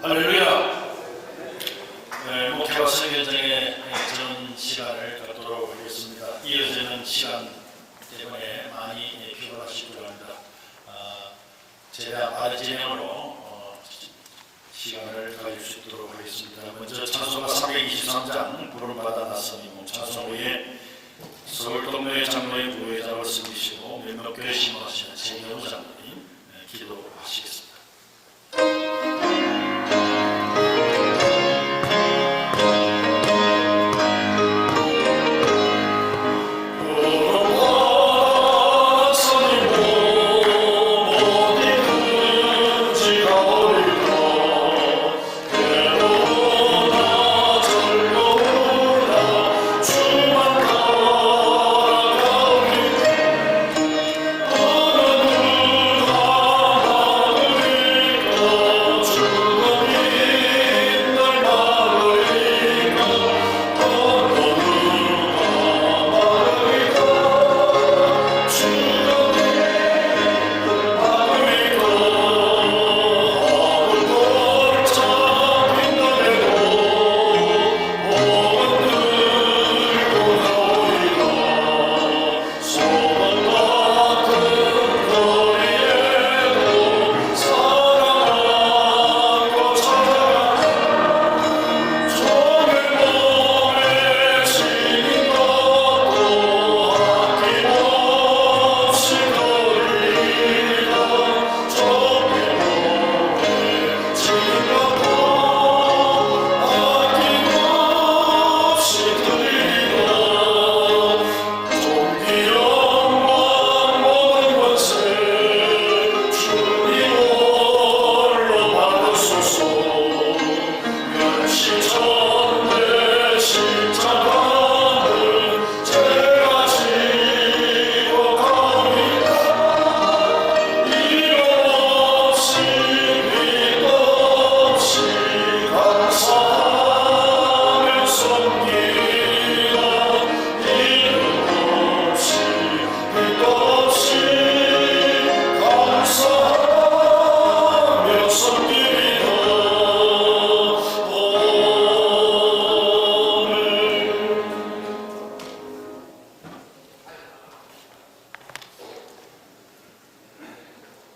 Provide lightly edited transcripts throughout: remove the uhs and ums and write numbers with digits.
할렐루야. 네, 목회와 설교장의 전 시간을 갖도록 하겠습니다. 이어지는 시간 때문에 많이 피곤하실 줄 압니다. 제가 아진행으로 시간을 가질 수 있도록 하겠습니다. 먼저 찬송가 323장 부름받아 나서니 찬송 후에 서울동로의 장로의 부회장을 섬기시고 몇몇 교회 신방하시는 최경우 장로님 기도하시겠습니다.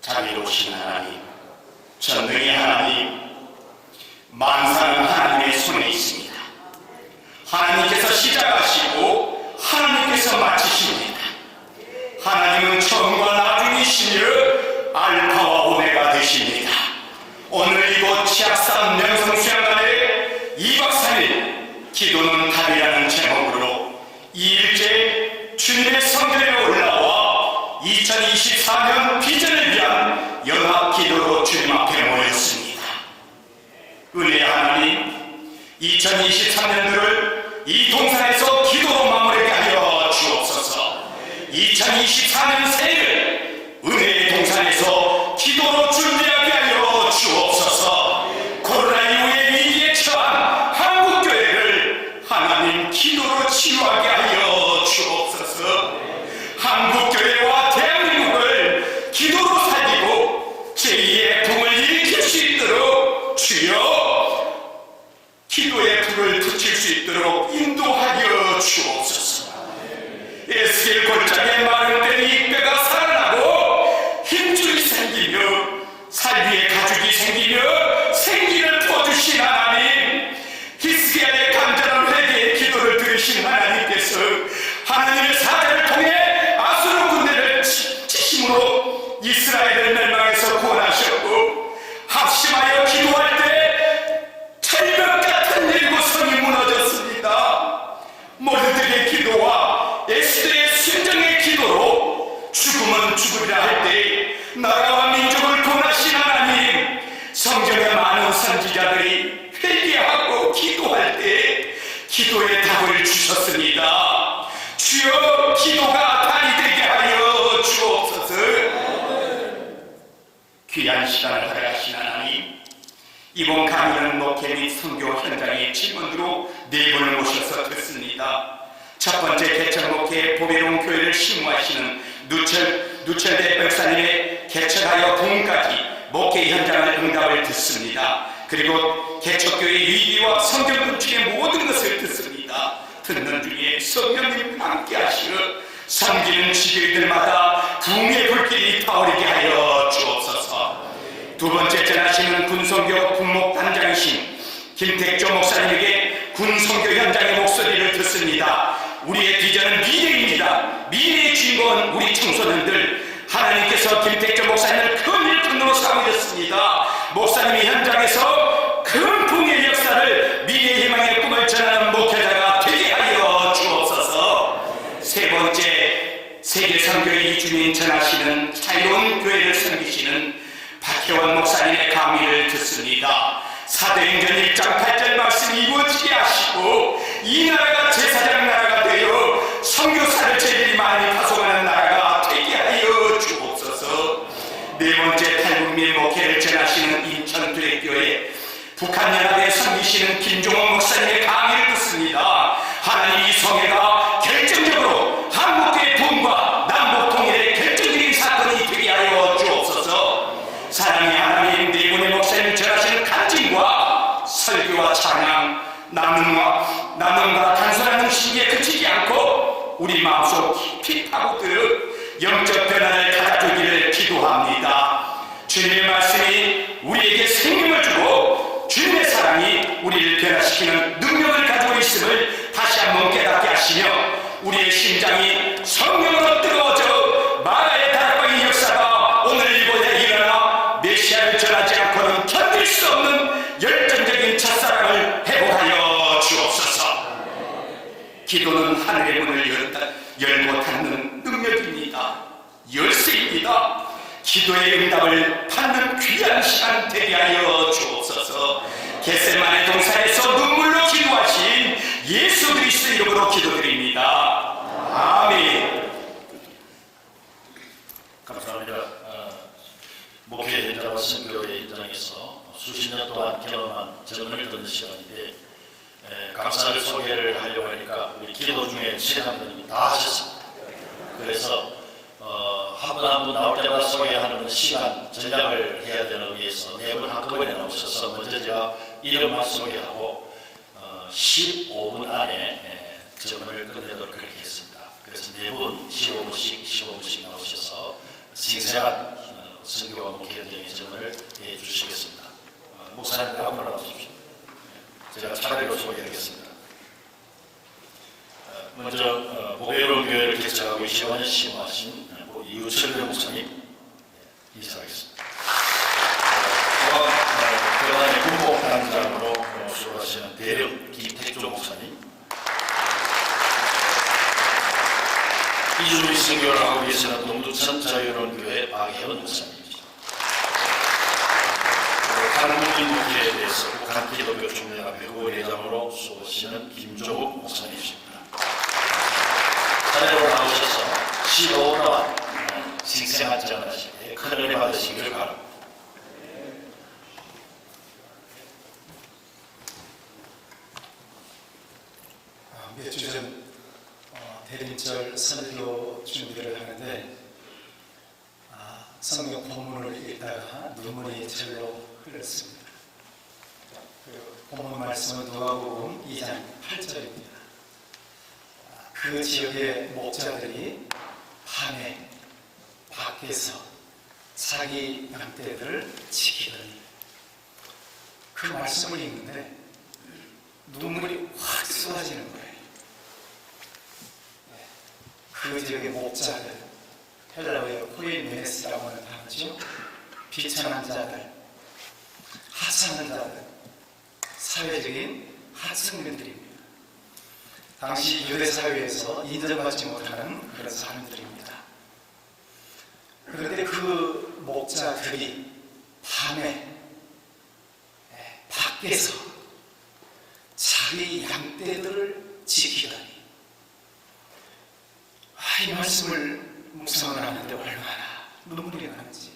자비로우신 하나님, 전능의 하나님, 만사는 하나님의 손에 있습니다. 하나님께서 시작하시고 하나님께서 마치십니다. 하나님은 처음과 나중이시며 알파와 오메가 되십니다. 오늘 이곳 치악산 명성수양관의 2박 3일 기도는 답이라는 제목으로 2일째 주님의 성전에 올라와 2024년 비전을 위한 연합기도로 주님 앞에 모였습니다. 은혜의 하나님, 2023년도를 이 동산에서 기도로 마무리하게 하여 주옵소서. 2024년 새해를 은혜의 동산에서 기도로 준비하게 하여 주옵소서. 코로나 이후의 위기에 처한 한국교회를 하나님 기도로 치유하게 하여 주옵소서. 한국교회와 대한민국을 기도로 살리고 제2의 붕을 일으킬 수 있도록 주여 기도의 불을 붙일 수 있도록 인도하여 주옵소서. 에스겔 골짜기에 마른된 이 뼈가 살아나고 힘줄이 생기며 살 위에 가죽이 생기며 생기를 퍼주신 하나님, 히스기야의 간절한 회개의 기도를 들으신 하나님께서 하나님의 사자를 통해 아수르 군대를 치심으로 이스라엘을 멸망해서 구원하셨고, 합심하여 기도할 때 철벽 같은 일곱성이 무너졌습니다. 모두들의 기도와 에스더의 순정의 기도로 죽음은 죽으리라 할 때 나라와 민족을 구원하신 하나님, 성경의 많은 선지자들이 회개하고 기도할 때 기도의 답을 주셨습니다. 주여 기도가 답이 되게 하여 주옵소서. 귀한 시간을 허락하신 하나님, 이번 강의는 목회 및 선교 현장의 질문으로 네 분을 모셔서 듣습니다. 첫 번째 개척 목회 보배로운 교회를 심무하시는 누철대 박사님의 개척하여 부흥까지 목회 현장의 응답을 듣습니다. 그리고 개척교회 위기와 성경 분출의 모든 것을 듣습니다. 듣는 중에 성령님 함께 하시어 섬기는 지교회들마다 부흥의 불길이 타오르게 하여 주옵소서. 두 번째 전하시는 군선교 군목단장이신 김택조 목사님에게 군선교 현장의 목소리를 듣습니다. 우리의 비전은 미래입니다. 미래의 주인공은 우리 청소년들. 하나님께서 김택조 목사님을 큰 일꾼으로 삼으셨습니다. 목사님이 현장에서 큰 부흥의 역사를 미래의 희망의 꿈을 전하는 목회자가 되게 하여 주옵소서. 세 번째, 세계 선교의 이주민 전하시는 자유로운 교회를 섬기시는 박혜원 목사님의 강의를 듣습니다. 사도행전 1장 8절 말씀 이루어지게 하시고 이 나라가 제사장 나라가 되어 선교사를 제일이 많이 파송하는 나라가 되게 하여 주옵소서. 네 번째, 탈북민 목회를 전하시는 인천두레교회 북한연합에 섬기시는 김종원 목사님의 강의를 듣습니다. 하나님 이 성회가 결정적으로 한국교회 부흥과 남북 통일의 결정적인 사건이 되게 하여 주옵소서. 사랑의 하나님, 네 분의 목사님 전하시는 간증과 설교와 찬양, 나눔과 단순한 응시기에 그치지 않고 우리 마음속 깊이 파고들어 영적 변화를 가져주기를 기도합니다. 주님의 말씀이 우리에게 생명을 주고 주님의 사랑이 우리를 변화시키는 능력을 가지고 있음을 다시 한번 깨닫게 하시며 우리의 심장이 성령으로 뜨거워져 마가의 다락방의 역사가 오늘 이곳에 일어나 메시아를 전하지 않고는 견딜 수 없는 열정적인 첫사랑을 회복하여 주옵소서. 기도는 하늘의 문을 열고 닫는 능력입니다. 열쇠입니다. 기도의 응답을 받는 귀한 시간 되게 하여 주옵소서. 겟세마네 동산에서 눈물로 기도하신 예수 그리스도 이름으로 기도드립니다. 아멘. 감사합니다. 목회 현장과 선교의 현장에서 수십 년 동안 경험한 전언을 듣는 시간인데 강사를 소개를 하려고 하니까 우리 기도 중에 신앙들이 다 하셨습니다. 그래서 한 분 한 분 나올 때마다 소개하는 시간 전략을 해야 되는 의미에서 네 분 한꺼번에 나오셔서 먼저 제가 이름만 소개하고 15분 안에 전언을 끝내도록 그렇게 했습니다. 그래서 네 분 15분씩 나오셔서 생생한 선교와 목회 현장의 전언을 해주시겠습니다. 목사님 앞으로 나오십시오. 제가 차례로 소개하겠습니다. 먼저 보배로운 교회를 개척하고 20년 시험하신 이우철교 목사님 인사하겠습니다. 교단의 군목단장으로 수고하시는 대령 김택조 목사님, 이주민 선교를 하고 계시는 동두천 자유로운 교회 박혜원 목사님입니다. 한국인 목회에 대해서 북한 기독교 총회가 회장으로 수고하시는 김종욱 목사님이십니다. 차례로 나오셔서 15분 동안 생생한 전하실 때 큰 은혜 받으시기를 바랍니다. 몇 주 전 대림절 선교 준비를 하는데 성경 본문을 읽다가 눈물이 절로 흘렀습니다. 그 본문 말씀은 누가복음 2장 8절입니다. 그 지역의 목자들이 밤에 밖에서 자기 양떼들을 지키더니, 그 말씀을 읽는데 눈물이 확 쏟아지는 거예요. 그 지역의 목자들, 헬라어의 코이메네스라고 하는 단어죠. 비천한 자들, 하찮은 자들, 사회적인 하층민들입니다. 당시 유대 사회에서 인정받지 못하는 그런 사람들입니다. 그런데 그 목자들이 밤에 밖에서 자기 양떼들을 지키다니, 이 말씀을 묵상을 하는데 얼마나 눈물이 나는지.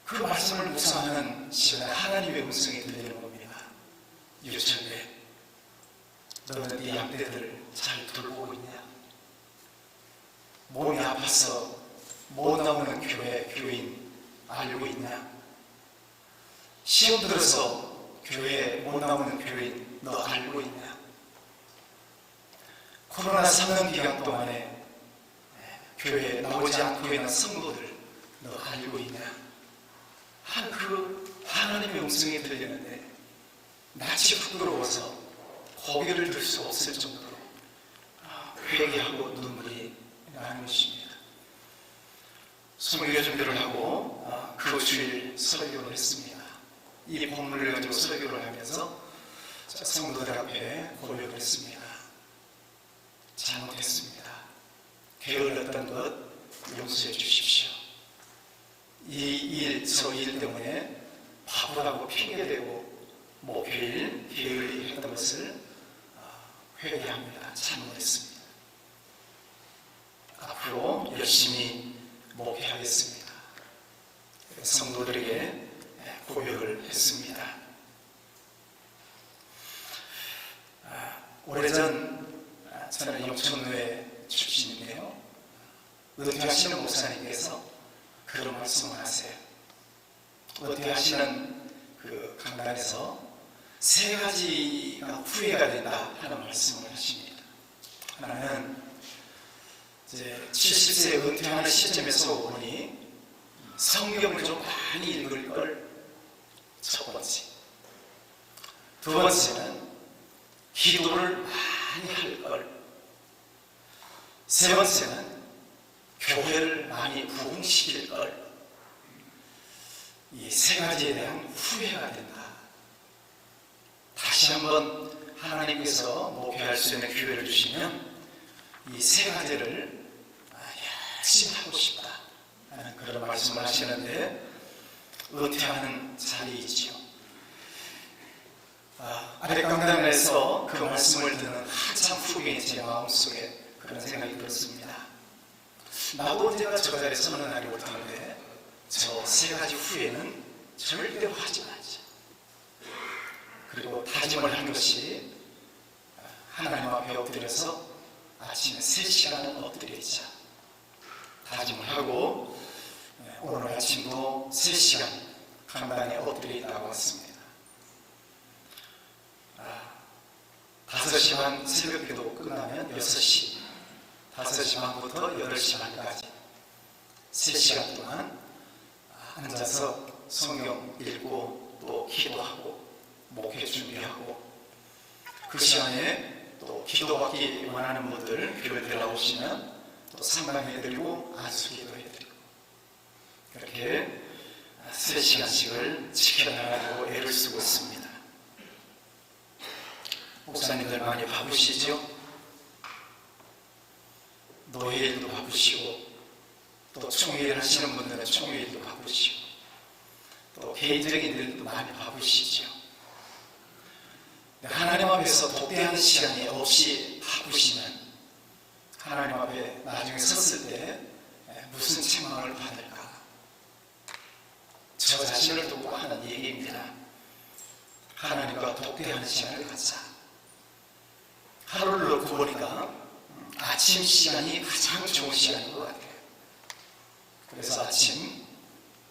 그 말씀을 묵상하는 시간에 하나님의 음성이 들리는 겁니다. 유철배, 너는 네 양떼들을 잘 돌보고 있냐? 몸이 아파서 못 나오는 교회 교인 알고 있냐? 시험 들어서 교회 못 나오는 교인 너 알고 있냐? 코로나 3년 기간 동안에 교회에 나오지 않고 있는 성도들 너 알고 있냐? 그 하나님의 음성이 들리는데 낯이 부끄러워서 고개를 들 수 없을 정도로 회개하고 눈물이 나는 것입니다. 설교 준비를 하고 그 주일 설교를 했습니다. 이 본문을 가지고 설교를 하면서 성도들 앞에 고백을 했습니다. 잘못했습니다. 게을렀던 것 용서해 주십시오. 저 일 때문에 바보라고 핑계대고 목요일 게을리 했던 것을 회개합니다. 잘못했습니다. 앞으로 열심히 목회하겠습니다. 성도들에게 고백을 했습니다. 오래전 저는 영천교회 출신인데요. 은퇴하시는 목사님께서 그런 말씀을 하세요. 은퇴하시는 그 강단에서 세 가지가 후회가 된다 하는 말씀을 하십니다. 하나는 이제 70세 은퇴하는 시점에서 보니 성경을 좀 많이 읽을 걸 첫 번째. 두 번째는 기도를 많이 할 걸. 세 번째는 교회를 많이 부흥시킬 걸. 이 세 가지에 대한 후회가 된다. 다시 한번 하나님께서 목회할 수 있는 기회를 주시면 이 세 가지를 열심히 하고 싶다 하는 그런 말씀을 하시는데 은퇴하는 자리이지요. 아래 강단에서 그 말씀을 듣는 한참 후에 제 마음속에 그런 생각이 들었습니다. 나도 언제가 저 자리에 서는 날이 올 텐데 저 세 가지 후회는 절대로 하지 말자. 그리고 다짐을 한 것이 하나님 앞에 엎드려서 아침에 3시간은 엎드리자. 다짐을 하고 오늘 아침도 3시간 강단에 엎드려 있다고 했습니다. 5시 반 새벽기도 끝나면 6시, 5시 반부터 8시 반까지 3시간 동안 앉아서 성경 읽고 또 기도하고 목회 준비하고 그 시간에 또 기도받기 원하는 분들 교회 들어오시면 또 상담해드리고 안수기도해드리고 그렇게 3시간씩을 지켜나가고 애를 쓰고 있습니다. 목사님들 많이 바쁘시죠? 노예일도 바쁘시고 또 총회를 하시는 분들은 총회일도 바쁘시고 또 개인적인 일도 많이 바쁘시죠. 하나님 앞에서 독대하는 시간이 없이 바쁘시면 하나님 앞에 나중에 섰을 때 무슨 책망을 받을까? 저 자신을 두고 하는 얘기입니다. 하나님과 독대하는 시간을 갖자. 하루를 놓고 보니까 아침 시간이 가장 좋은 시간인 것 같아요. 그래서 아침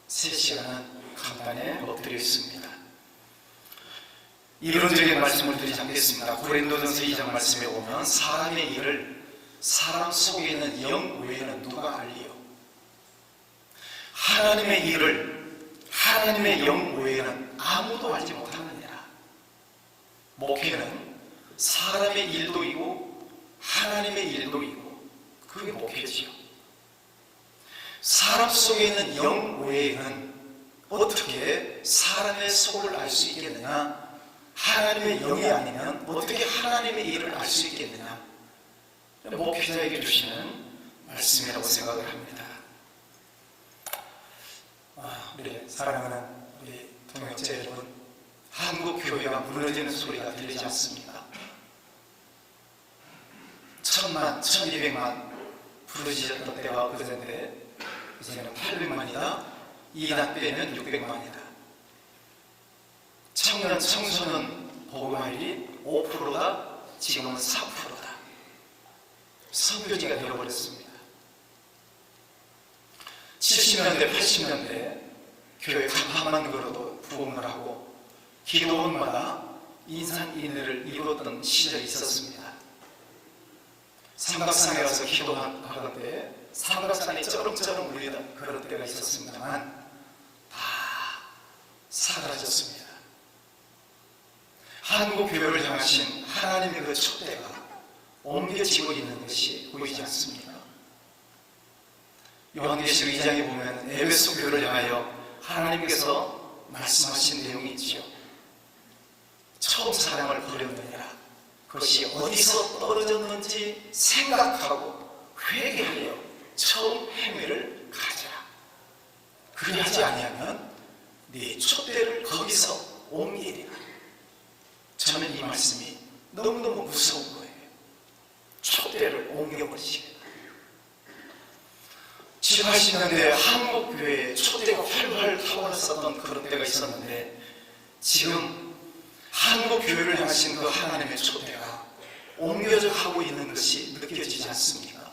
3시간은 강단에 엎드려 있습니다. 이론적인 말씀을 드리지 않겠습니다. 고린도전서 2장 말씀에 보면 사람의 일을 사람 속에 있는 영 외에는 누가 알리요? 하나님의 일을 하나님의 영 외에는 아무도 알지 못하느니라. 목회는 사람의 일도이고 하나님의 일도이고 그게 목회지요. 사람 속에 있는 영 외에는 어떻게 사람의 속을 알 수 있겠느냐? 하나님의 영이 아니면 어떻게 하나님의 일을 알 수 있겠느냐? 목회자에게 주시는 말씀이라고 생각을 합니다. 우리 사랑하는 우리 동역자 여러분, 한국 교회가 무너지는 소리가 들리지 않습니까? 1000만, 1200만 부르짖었던 때가 그전인데 이제는 800만이다. 2단 빼면 600만이다. 청년, 청소년 복음화율이 5%다. 지금은 4%다. 선교지가 되어버렸습니다. 70년대, 80년대 교회 간판만 걸어도 부흥을 하고 기도원마다 인산인해를 이루었던 시절이 있었습니다. 삼각산에 가서 기도하는데 삼각산이 쩌렁쩌렁 울리던 그런 때가 있었습니다만 다 사라졌습니다. 한국 교회를 향하신 하나님의 그 촛대가 옮겨지고 있는 것이 보이지 않습니까? 요한계시록 2장에 보면 에베소 교회를 향하여 하나님께서 말씀하신 내용이 있죠. 처음 사랑을 버렸느니라. 그것이 어디서 떨어졌는지 생각하고 회개하여 처음 행위를 가져라. 그리하지 아니하면 네 촛대를 거기서 옮기리라. 저는 이 말씀이 너무너무 무서운 거예요. 촛대를 옮겨버리시겠다. 7, 80년대 한국교회에 촛대가 활활 타올랐었던 그런 때가 있었는데 지금 한국교회를 향하신 그 하나님의 촛대가 옮겨져 가고 있는 것이 느껴지지 않습니까?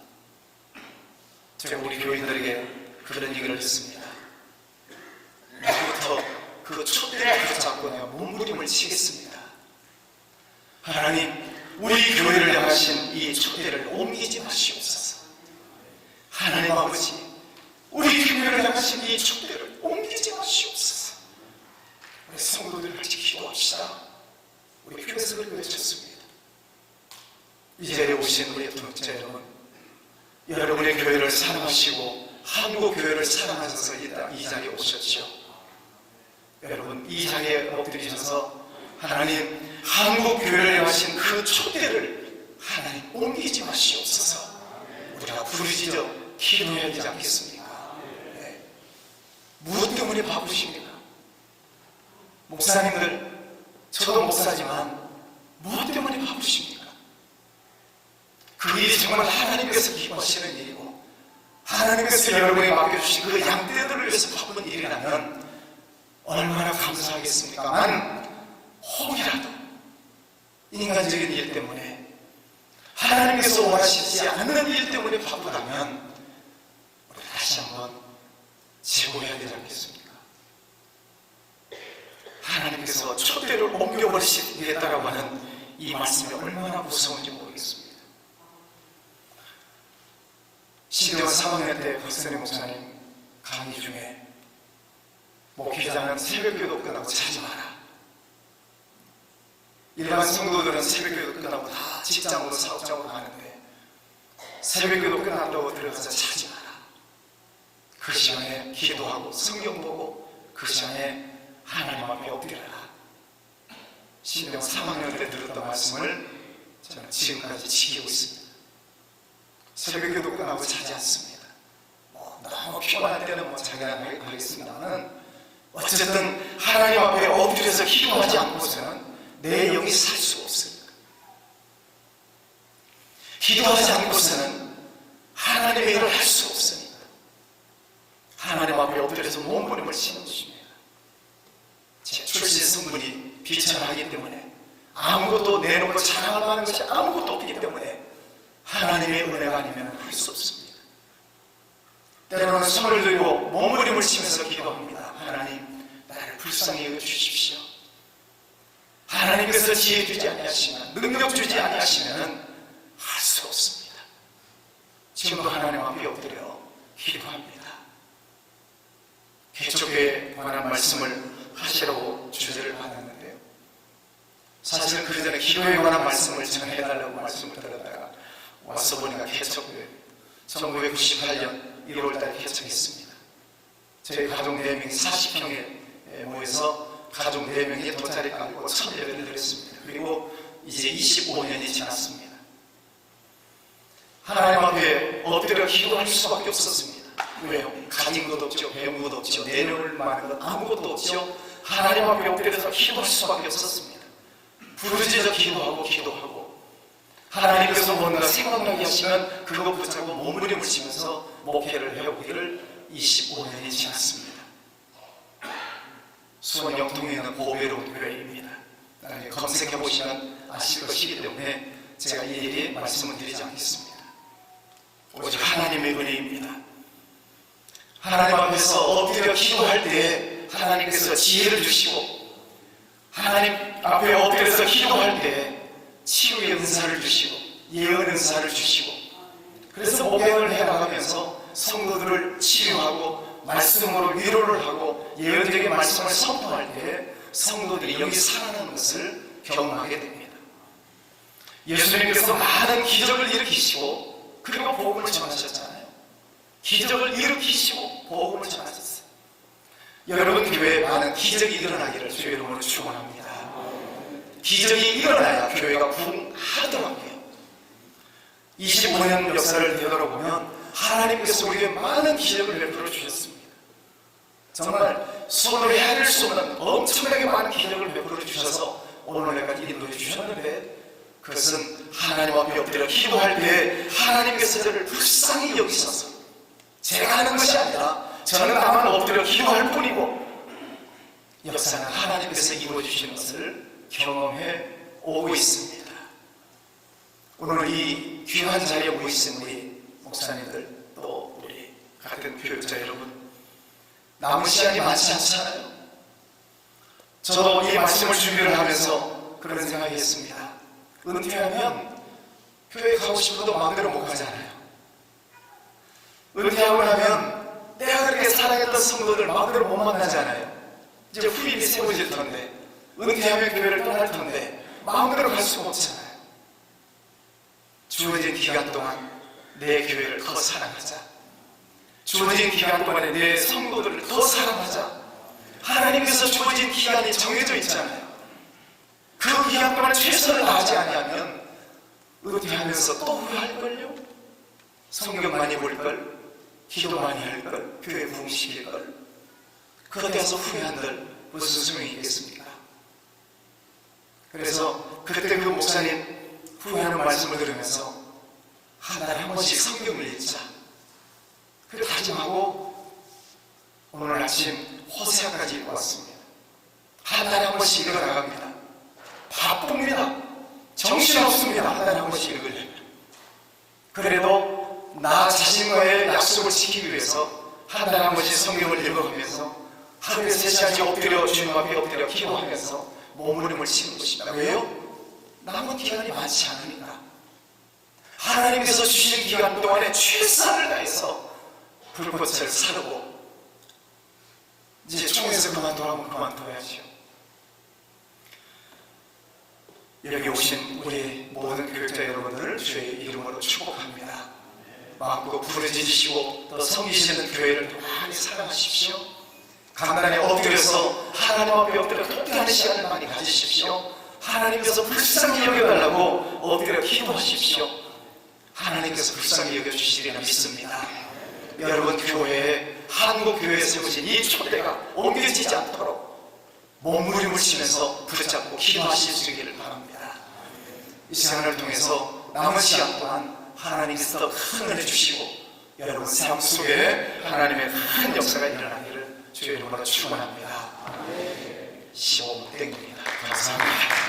제가 우리 교인들에게 그런 얘기를 했습니다. 이제부터 그 촛대를 붙잡고 내가 몸부림을 치겠습니다. 하나님, 우리 교회를 향하신 이 촛대를 옮기지 마시옵소서. 하나님 아버지, 우리 교회를 향하신 이 촛대를 옮기지 마시옵소서. 우리 성도들 같이 기도합시다. 우리 교회에서 그걸 외쳤습니다. 이 자리에 오신 우리 동역자 여러분, 여러분의 교회를 사랑하시고 한국 교회를 사랑하셔서 이 자리에 오셨죠. 여러분, 이 자리에 엎드리셔서 하나님, 한국 교회를 향하신 그 촛대를 하나님 옮기지 마시옵소서. 우리가 부르짖어 기도해야 되지 않겠습니까? 네. 무엇 때문에 바쁘십니까? 목사님들, 저도 목사지만 무엇 때문에 바쁘십니까? 그 일이 정말 하나님께서 기뻐하시는 일이고 하나님께서 여러분이 맡겨주신 그 양떼들을 위해서 바쁜 일이라면 얼마나 감사하겠습니까만 혹이라도 인간적인 일 때문에 하나님께서 원하시지 않는 일 때문에 바쁘다면 우리 다시 한번 재고해야 되지 않겠습니까? 하나님께서 촛대를 옮겨버리시겠다라고 하는 이 말씀이 얼마나 무서운지 모르겠습니다. 신대원 3학년 때 박선희 목사님 강의 중에 목회자는 새벽기도 끝나고 자지 마라. 일반 성도들은 새벽기도 끝나고 다 직장으로 사업장으로 가는데 새벽기도 끝난다고 들어가서 자지 마라. 그 시간에 기도하고 성경 보고 그 시간에 하나님 앞에 엎드려라. 신대원 3학년 때 들었던 말씀을 저는 지금까지 지키고 있습니다. 새벽기도 끝나고 자지 않습니다. 너무 피곤할 때는 자기나 하겠습니다만 어쨌든 하나님 앞에 엎드려서 기도하지 않고서는 내 영이 살 수가 없습니다. 기도하지 않고서는 하나님의 일을 할 수 없습니다. 하나님 앞에 엎드려서 몸부림을 치는 것입니다. 제 출신 성분이 비천하기 때문에 아무것도 내놓고 자랑할 만한 것이 아무것도 없기 때문에 하나님의 은혜가 아니면 할 수 없습니다. 때로는 손을 들고 몸부림을 치면서 기도합니다. 하나님, 나를 불쌍히 여겨주십시오. 하나님께서 지혜 주지 아니하시면, 능력 주지 아니하시면 할 수 없습니다. 지금도 하나님 앞에 엎드려 기도합니다. 개척교회에 관한 말씀을 하시라고 주제를 받았는데요. 사실 그 전에 기도에 관한 말씀을 전해달라고 말씀을 드렸다가 와서 보니까 개척교회 1998년 1월달에 개척했습니다. 저희 가족 4명이 40평에 모여서 가족 4명이 돗자리 깔고 참여를 드렸습니다. 그리고 이제 25년이 지났습니다. 하나님 앞에 엎드려 기도할 수밖에 없었습니다. 왜요? 가진 것 없죠, 배운 것 없죠, 내놓을 만한 것 아무것도 없죠. 하나님 앞에 엎드려서 기도할 수밖에 없었습니다. 부르짖어 기도하고 하나님께서 뭔가 생각나게 하시면 그거 붙잡고 몸부림을 치면서 목회를 해오기를 25년이 지났습니다. 수원 영통에 있는 고배로운 교회입니다. 나중에 검색해 보시면 아실 것이기 때문에 제가 일일이 말씀을 드리지 않겠습니다. 오직 하나님의 은혜입니다. 하나님 앞에서 엎드려 기도할 때 하나님께서 지혜를 주시고 하나님 앞에 엎드려서 기도할 때 치유의 은사를 주시고 예언 은사를 주시고 그래서 목양을 해나가면서 성도들을 치유하고 말씀으로 위로를 하고 예언적인 말씀을 선포할 때 성도들이 영이 살아나는 것을 경험하게 됩니다. 예수님께서 많은 기적을 일으키시고 그리고 복음을 전하셨잖아요. 기적을 일으키시고 복음을 전하셨어요. 여러분 교회에 많은 기적이 일어나기를 주의 이름으로 축원합니다. 기적이 일어나야 교회가 부흥하더라고요. 25년 역사를 되돌아보면 하나님께서 우리에게 많은 기적을 베풀어 주셨습니다. 정말 손으로 헤아릴 수 없는 엄청나게 많은 기적을 베풀어 주셔서 오늘날까지 인도해 주셨는데 그것은 하나님 앞에 엎드려 기도할 때 하나님께서 저를 불쌍히 여기셔서 제가 하는 것이 아니라 저는 다만 엎드려 기도할 뿐이고 역사는 하나님께서 이루어주시는 것을 경험해 오고 있습니다. 오늘 이 귀한 자리에 모이신 우리 목사님들 또 우리 같은 교육자 여러분 남은 시간이 많지 않잖아요. 저도 이 말씀을 준비를 하면서 그런 생각이 했습니다. 은퇴하면 교회 가고 싶어도 마음대로 못 가잖아요. 은퇴하고 나면 내가 그렇게 사랑했던 성도들 마음대로 못 만나잖아요. 이제 후임이 세워질 텐데 은퇴하면 교회를 떠날 텐데 마음대로 갈 수가 없잖아요. 주어진 기간 동안 내 교회를 더 사랑하자. 주어진 기간 동안에 내 성도들을 더 사랑하자. 하나님께서 주어진 기간이 정해져 있잖아요. 그 기간 동안 최선을 다하지 아니하면 은퇴하면서 또 후회할걸요? 성경 많이 볼걸? 기도 많이 할걸? 교회 부흥시킬걸? 그렇게 해서 후회한들 무슨 소용이 있겠습니까? 그래서 그때 그 목사님 후회하는 말씀을 들으면서 한 달에 한 번씩 성경을 읽자 그 다짐하고 오늘 아침 호세아까지 읽고 왔습니다. 한 달에 한 번씩 읽어 나갑니다. 바쁩니다. 정신없습니다. 한 달에 한 번씩 읽으려면. 그래도 나 자신과의 약속을 지키기 위해서 한 달에 한 번씩 성경을 읽어가면서 하루에 3시간씩 엎드려 주님 앞에 엎드려 기도하면서 몸부림을 치는 것입니다. 왜요? 남은 기간이 많지 않으니까. 하나님께서 주시는 기간 동안에 최선을 다해서 불꽃을 사르고 이제 총에서 그만두라면 그만둬야죠. 여기 오신 우리 모든 교육자 여러분들을 주의 이름으로 축복합니다. 마음껏 부르짖으시고 또 섬기시는 교회를 많이 사랑하십시오. 간단하게 엎드려서 하나님 앞에 엎드려 독대하는 시간을 많이 가지십시오. 하나님께서 불쌍히 여겨달라고 엎드려 기도하십시오. 하나님께서 불쌍히 여겨주시리라 믿습니다. 여러분 교회에 한국 교회에 세우신 이 촛대가 옮겨지지 않도록 몸부림을 치면서 붙잡고 기도하실 수 있기를 바랍니다. 이 시간을 통해서 남은 시간 동안 하나님께서 큰 은혜 주시고 여러분 삶 속에 하나님의 큰 역사가 일어나기를 주의 이름으로 축원합니다. 15분 땡깁니다. 감사합니다.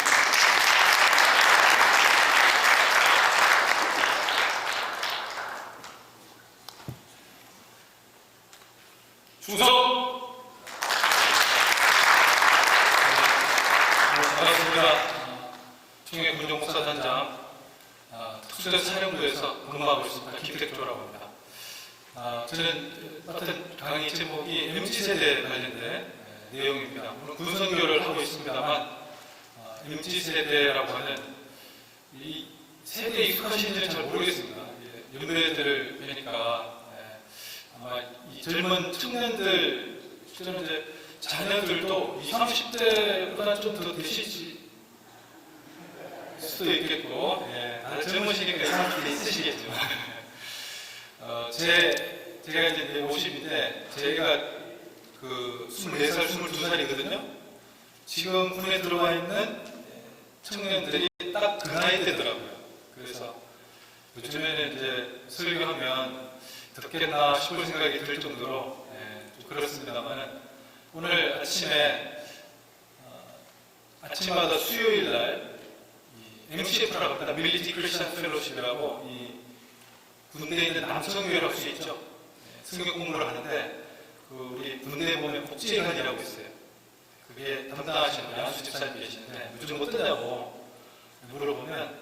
충성! 반갑습니다. 총회 군종목사단장 특수대 사령부에서 근무하고 있습니다. 김택조라고 합니다. 저는 맡은 강의 제목이 MZ세대에 관련된 내용입니다. 오늘 군선교를 하고 있습니다만 MZ세대라고 하는 이 세대에 익숙하신지는 잘 모르겠습니다. 연배들을 뵈니까 아마 이 젊은 청년들, 실제로 이제 자녀들도 20, 30대보다는 좀 더 되시지 수도 있겠고, 다들 젊으시니까 30대 있으시겠죠. 제가 이제 50인데, 제가 그 24살, 22살이거든요. 지금 군에 들어와 있는 청년들이 딱 그 나이 되더라고요. 그래서 요즘에는 이제 설교하면 듣겠나 싶은 생각이 들 정도로 좀 그렇습니다만 오늘 아침에 아침마다 수요일 날 MCF라고 합니다. 밀리티 크리스천 펠로십이라고 이 군대에 있는 남성교회라고 수 있죠. 성경 공부를 하는데 그 그 우리 군대에 보면 복지회관이라고 있어요. 그게 담당하시는 분 양수 집사님 계시는데 요즘 어떠냐고 물어보면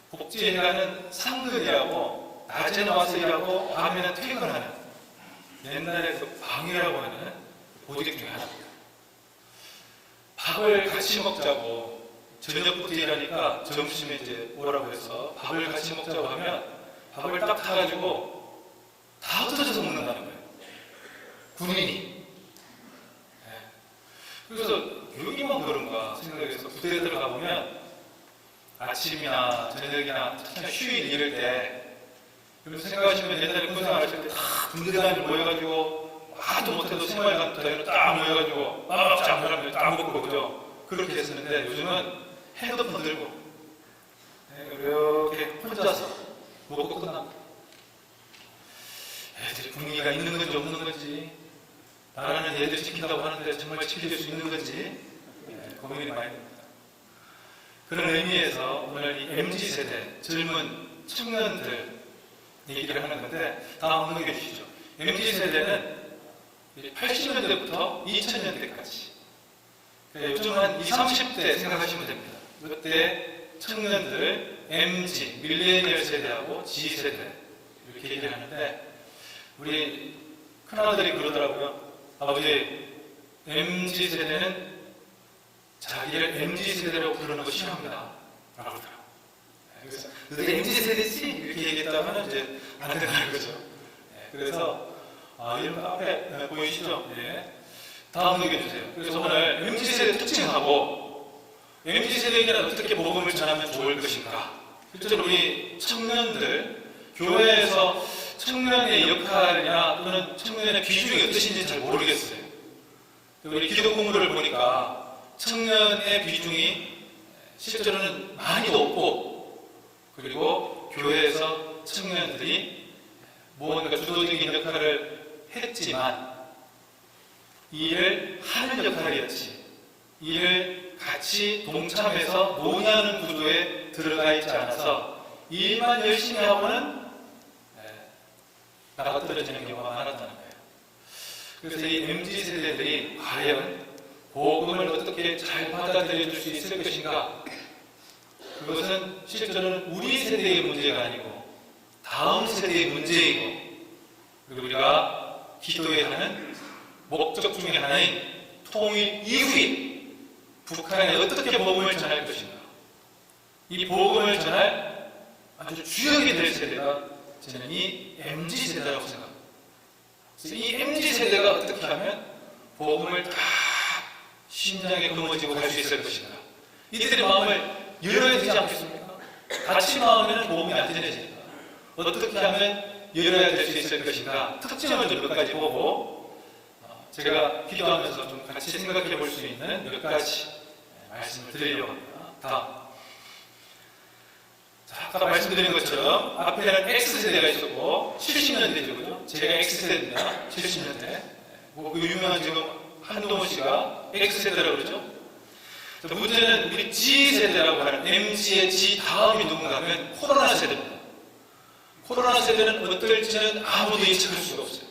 복지회관은 상근이라고 낮에는 와서 일하고 밤에는 퇴근하는 옛날에 그 방위라고 하는 보직 중에 하나입니다. 밥을 같이 먹자고 저녁부터 일하니까 점심에 이제 오라고 해서 밥을 같이 먹자고 하면 밥을 딱 타가지고 다 흩어져서 먹는다는 거예요. 군인이. 그래서 여기만 그런가 생각해서 부대에 들어가 보면 아침이나 저녁이나 특히나 휴일 이럴 때 여러분 생각하시면 옛날에 군생활하실 때 다 군대단을 모여가지고 아무도 못해도 생활관대로 딱 모여가지고 쫙 사람들 딱 먹고 그죠? 그렇게 했었는데 요즘은 핸드폰 들고 이렇게 혼자서 먹고 끝납니다. 애들이 분위기가 있는 건지 없는 건지 나라는 얘들 지킨다고 하는데 정말 지킬 수 있는 건지 고민이 많이 됩니다. 그런 의미에서 오늘 이 MZ세대 젊은 청년들 얘기를 하는 건데 다음 넘겨 주시죠. MZ세대는 80년대부터 2000년대까지 요즘 한 20, 30대 생각하시면 됩니다. 이때 청년들 MZ, 밀레니얼 세대하고 G세대 이렇게 얘기를 하는데 우리 큰아들이 그러더라고요. 아버지, MZ세대는 자기를 MZ세대라고 부르는 거 싫어합니다. 라고 그러더라고요. 그래서 너도 MZ세대지? 이렇게 얘기했다면 이제 안 된다는 거죠. 그래서 이런 거 앞에 보이시죠? 다음 넘겨주세요. 그래서 오늘 MZ세대 특징하고 MZ세대에게는 어떻게 복음을 전하면 좋을 것인가. 실제로 우리 청년들, 교회에서 청년의 역할이나 또는 청년의 비중이 어떠신지 잘 모르겠어요. 우리 기도 공부를 보니까 청년의 비중이 실제로는 많이 높고 그리고 교회에서 청년들이 무언가 주도적인 역할을 했지만 일을 하는 역할이었지 일을 같이 동참해서 논의하는 구조에 들어가 있지 않아서 일만 열심히 하고는 나가 떨어지는 경우가 많았다는 거예요. 그래서 이 MZ세대들이 과연 복음을 어떻게 잘 받아들여 줄 수 있을 것인가? 그것은 실제로는 우리 세대의 문제가 아니고 다음 세대의 문제이고 그리고 우리가 기도해야 하는 목적 중에 하나인 통일 이후에 북한에 어떻게 복음을 전할 것인가? 이 복음을 전할 아주 주역이 될 세대가 저는 이 MZ세대라고 생각합니다. 그래서 이 MZ세대가 어떻게 하면 복음을 다 심장에 거머쥐고 갈 수 있을 것인가? 이들의 마음을 열어야 되지 않겠습니까? 닫힌 마음에는 복음이 안 전해집니다. 어떻게 하면 열어야 될 수 있을 것인가? 특징을 좀 몇 가지 보고 제가 기도하면서 좀 같이 생각해 볼 수 있는 몇 가지 말씀을 드리려고 합니다. 다음. 자, 아까 말씀드린 것처럼 앞에는 X세대가 있었고 70년대죠. 그죠? 제가 X세대입니다. 70년대. 그 유명한 지금 한동훈 씨가 X세대라고 그러죠. 문제는 우리 G세대라고 하는 MZ의 G 다음이 누군가 하면 코로나 세대입니다. 코로나 세대는 어떨지는 아무도 예측할 수가 없어요.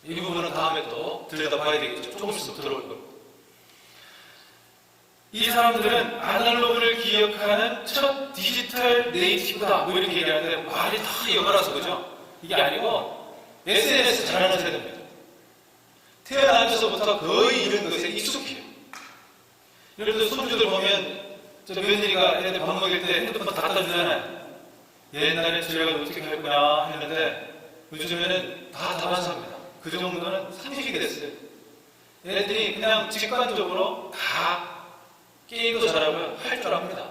이 부분은 다음에 또 들여다봐야 되겠죠. 조금 있으면 들어올 거고. 이 사람들은 아날로그를 기억하는 첫 디지털 네이티브다. 뭐 이렇게 얘기하는데 말이 다 영어라서 그죠? 이게 아니고 SNS 잘하는 세대입니다. 태어나면서부터 거의 이런 것에 익숙해요. 예를 들어 손주들 보면 저 며느리가 애들 밥 먹일 때 핸드폰 다 갖다 주잖아요. 옛날에 저희가 어떻게 할 거냐 했는데 요즘에는 다 다반사입니다. 그 정도는 상식이 됐어요. 애들이 그냥 직관적으로 다 게임도 잘하고 할 줄 압니다.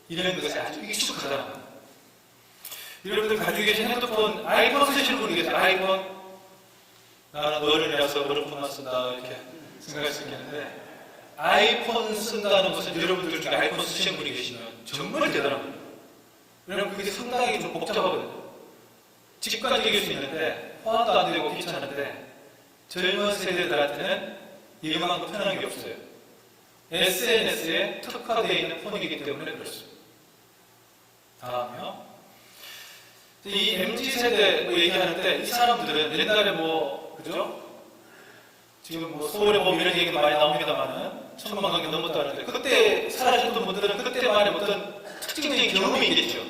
이런 것에 아주 익숙하다는 겁니다. 여러분들 가지고 계신 핸드폰 아이폰 쓰시는 분이 계세요. 아이폰. 나는 어른이라서 어른폰만 쓴다 이렇게 생각할 수 있겠는데 아이폰 쓴다는 것은 여러분들 중에 아이폰 쓰시는 분이 계시면 정말 대단합니다. 왜냐하면 그게 상당히 좀 복잡하거든요. 직관적일 수 있는데 호환도 안 되고 귀찮은데 젊은 세대들한테는 이만큼 편한 게 없어요. SNS에 특화되어 있는 폰이기 때문에 그렇습니다. 다음이요. 이 MZ세대 뭐 얘기하는데 이 사람들은 옛날에 뭐 그죠? 지금 뭐 서울에 보면 이런 얘기도 많이 나옵니다만은 1000만 명이 넘었다는데 그때 살아셨던 분들은 그때만의 어떤 특징적인 경험이 있겠죠.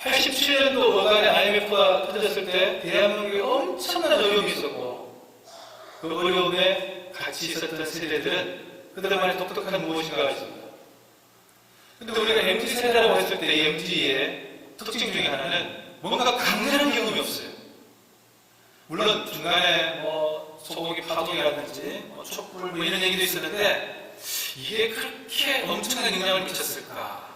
87년도 어간에 IMF가 터졌을 때 대한민국에 엄청난 어려움이 있었고 그 어려움에 같이 있었던 세대들은 그들만의 독특한 무엇인가가 있습니다. 근데 우리가 MZ세대라고 했을 때 이 MZ의 특징 중에 하나는 뭔가 강렬한 경험이 없어요. 물론 중간에 뭐 소고기 파동이라든지 뭐 촛불 뭐 이런 얘기도 있었는데 이게 그렇게 엄청난 영향을 미쳤을까?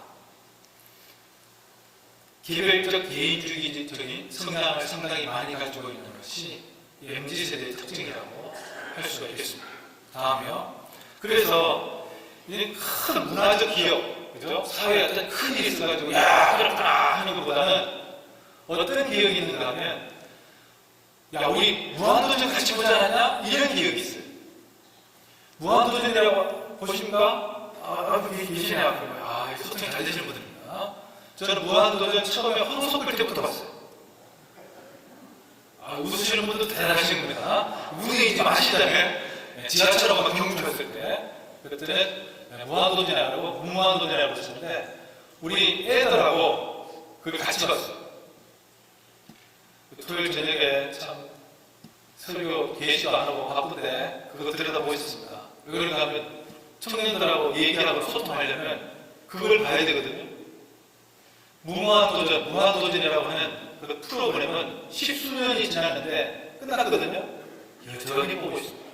개별적 개인주의적인 성향을 상당히 많이 가지고 있는 것이 MZ세대의 특징이라고 할 수가 있겠습니다. 다음이요. 그래서 이 큰 문화적 기업, 그죠? 사회에 어떤 큰 일이 있어가지고 야 그렇구나 하는 것보다는 어떤 기억이 있는가 하면 야 우리 무한도전 같이 보지 않았냐? 이런 기억이 있어요. 무한도전이라고 보십니까? 계시네요. 소통이 잘 되시는 분들입니다. 저는 무한도전 처음에 황석글 때부터 봤어요. 웃으시는 분도 대단하신 겁니다. 웃음이 이제 마시잖아요. 지하철하고 경주 했을 때 그때는 무한도전이라고 무한도전이라고 했었는데 우리 애들하고 그걸 같이 봤어요. 토요일 저녁에 참 설교 계시도 안 하고 바쁜데 그거 들여다보고 있었습니다. 왜 그런가 하면 청년들하고 얘기하고 소통하려면 그걸 봐야 되거든요. 무한도전이라고 하는 그 프로그램은 10수년이 지났는데 끝났거든요. 여전히 보고 있습니다.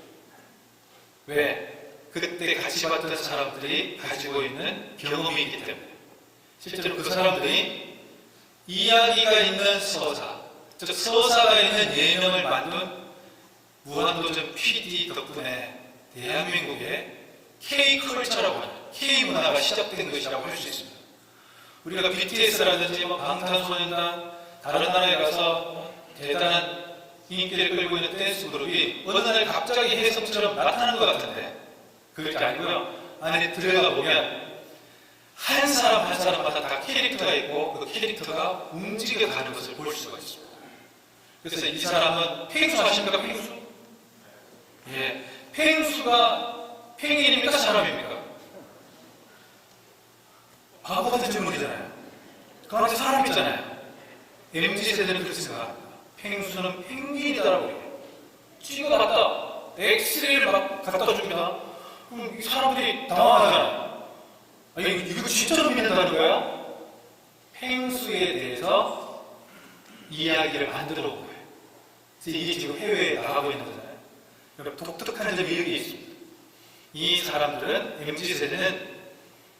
왜? 그때 같이 봤던 사람들이 가지고 있는 경험이 있기 때문에. 실제로 그 사람들이 이야기가 있는 서사, 즉 서사가 있는 예능을 만든 무한도전 PD 덕분에 대한민국의 K컬처라고 하는 K문화가 시작된 것이라고 할 수 있습니다. 우리가 BTS라든지 방탄소년단 다른 나라에 가서 대단한 인기를 끌고 있는 댄스 그룹이 어느 날 갑자기 혜성처럼 나타나는 것 같은데 그것이 아니고요. 안에 들어가 보면 한 사람 한 사람마다 다 캐릭터가 있고 그 캐릭터가 움직여 가는 것을 볼 수가 있습니다. 그래서 이 사람은 펭수 아십니까? 펭수? 예, 펭수가 펭귄입니까? 사람입니까? 바보 같은 질문이잖아요. 그 안에 사람 있잖아요. MZ세대는 그렇게 생각합니다. 펭수는 펭귄이다라고 해요. 찍어봤다. 엑스레이를 막 갖다 줍니다. 그럼 이 사람들이 당황하잖아요. 이거 진짜로 믿는다는 거야? 펭수에 대해서 이야기를 만들어 본 거예요. 그래서 이게 지금 해외에 나가고 있는 거잖아요. 그러니까 독특한 점이 여기 있습니다. 이 사람들은, MZ세대는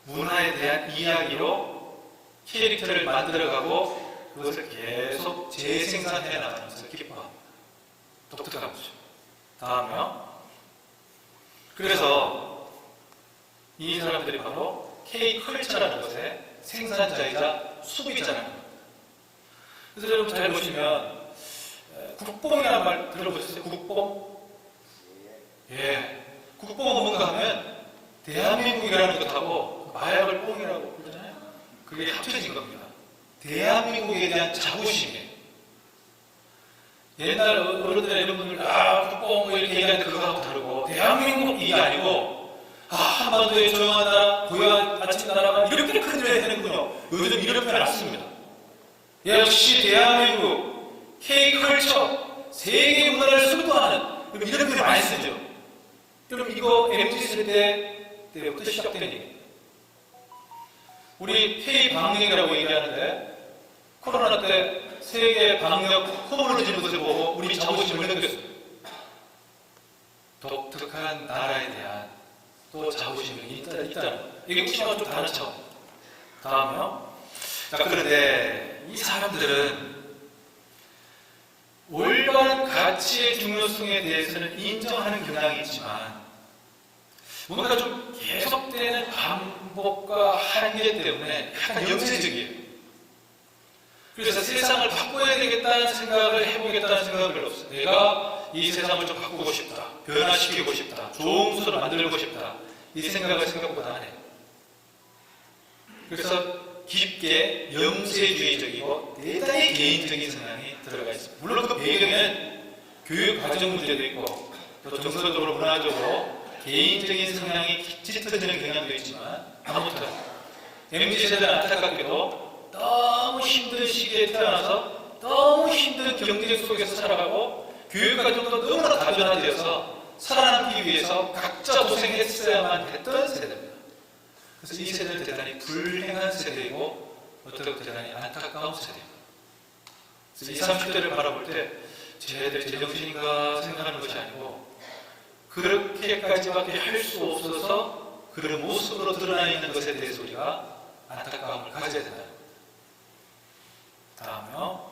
문화에 대한 이야기로 캐릭터를 만들어가고 그것을 계속 재생산해 나가는 것을 기뻐합니다. 독특한 거죠. 다음이요. 그래서 이 사람들이 바로 K컬처라는 것의 생산자이자 소비자라는 겁니다. 그래서 여러분 잘 보시면 국뽕이라는 말 들어보셨어요? 국뽕? 예. 국뽕은 뭔가 하면 대한민국이라는 것하고 마약을 뽕이라고 그러잖아요. 그게 합쳐진 겁니다. 대한민국에 대한 자부심이에요. 옛날 어른들이나 이런 분들 국뽕 뭐 이렇게 얘기하는데 그거하고 다르고 대한민국 이게 아니고 한반도의 조용한 나라, 고요한 아침 나라가 이렇게 큰 일을 해내는군요. 요즘 이런 표현 안 씁니다. 역시 대한민국 K컬처 세계 문화를 승부하는 이런 표현 많이 쓰죠. 그럼 이거 MZ세대 때부터 시작된 얘기입니다. 우리 K-방역이라고 얘기하는데 코로나 때 세계 방역 허물어지는 것을 보고 우리 자부심을 느꼈어요. 독특한 나라에 대한 또 자부심이 있다는 거예요. 이게 혹시나 좀 다른 차원. 다음요. 자, 그런데 이 사람들은 올바른 가치의 중요성에 대해서는 인정하는 경향이 있지만 뭔가 좀 계속되는 반복과 한계 때문에 약간 영세적이에요. 그래서 세상을 바꿔야 되겠다는 생각을 해보겠다는 생각은 별로 없어요. 내가 이 세상을 좀 바꾸고 싶다. 변화시키고 싶다. 좋은 것으로 만들고 싶다. 이 생각을 생각보다 안 해요. 그래서 깊게 영세주의적이고 대단히 개인적인 성향이 들어가 있습니다. 물론 그 배경에는 교육 과정 문제도 있고 또 정서적으로 문화적으로 개인적인 성향이 짙어지는 경향도 있지만 아무튼 MZ세대는 안타깝게도 너무 힘든 시기에 태어나서 너무 힘든 경제 속에서 살아가고 교육 과정도 너무나 다변화되어서 살아남기 위해서 각자 고생했어야만 했던 세대입니다. 그래서 이 세대는 대단히 불행한 세대이고 어떻게 대단히 안타까운 세대입니다. 그래서 20, 30대를 바라볼 때 쟤들 제정신인가 생각하는 것이 아니고 그렇게까지밖에 할 수 없어서 그런 모습으로 드러나 있는 것에 대해서 우리가 안타까움을 가져야 된다. 다음요.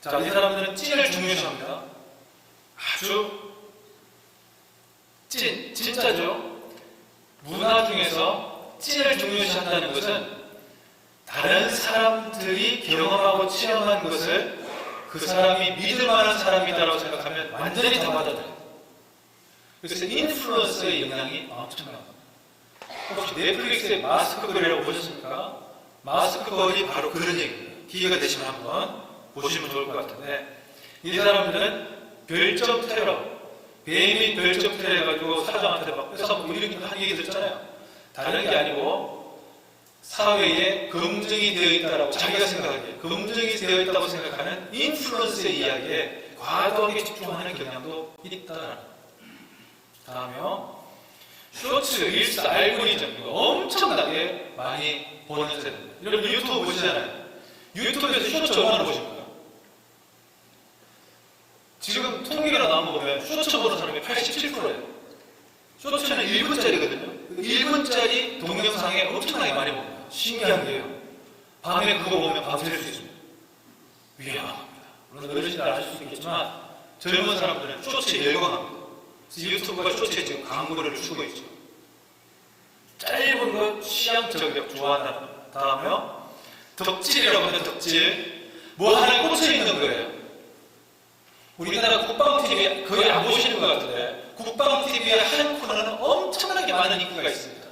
자, 이 사람들은 찐을 중요시합니다. 아주 진짜죠. 문화 중에서 찐을 중요시한다는 것은 다른 사람들이 경험하고 체험한 것을 그 사람이 믿을 만한 사람이다라고 생각하면 완전히 다 받아들여요. 그래서 인플루언서의 영향이 엄청납니다. 혹시 넷플릭스의 마스크걸이라고 보셨습니까? 마스크걸이 바로 그런 얘기입니다. 기회가 되시면 한번 보시면 좋을 것 같은데 이 사람들은 별점 테러, 배민 별점 테러 해가지고 사장한테 막 뺏어먹고 이렇게 한 얘기 듣잖아요. 다른 게 아니고 사회에 검증이 되어 있다라고 자기가 생각하기에 검증이 되어 있다고 생각하는 인플루언서의 이야기에 과도하게 집중하는 경향도 있다. 다음에요. 쇼츠, 릴스, 알고리즘 이거 엄청나게 많이 보는 세대입니다. 여러분 유튜브 보시잖아요. 유튜브에서 쇼츠 얼마나 보십니까? 지금 통계가 나온 거 보면 쇼츠 보는 사람이 87%예요. 쇼츠는 1분짜리거든요. 1분짜리 동영상에 엄청나게 많이 봅니다. 신기한 게요. 밤에 그거 보면 밤샐 수 있습니다. 위험합니다. 물론 어르신들 아실 수 있겠지만 젊은 사람들은 쇼츠에 열광합니다. 그래서 유튜브가 쇼츠에 지금 광고를 주고 있죠. 짧은 거 취향 저격 좋아한다는 겁니다. 다음에요. 덕질이라고 하면 덕질. 뭐 하나에 꽂혀 있는 거예요. 우리나라 국방TV 거의 안 보시는 것 같은데 국방TV의 한 코너는 엄청나게 많은 인기가 있습니다.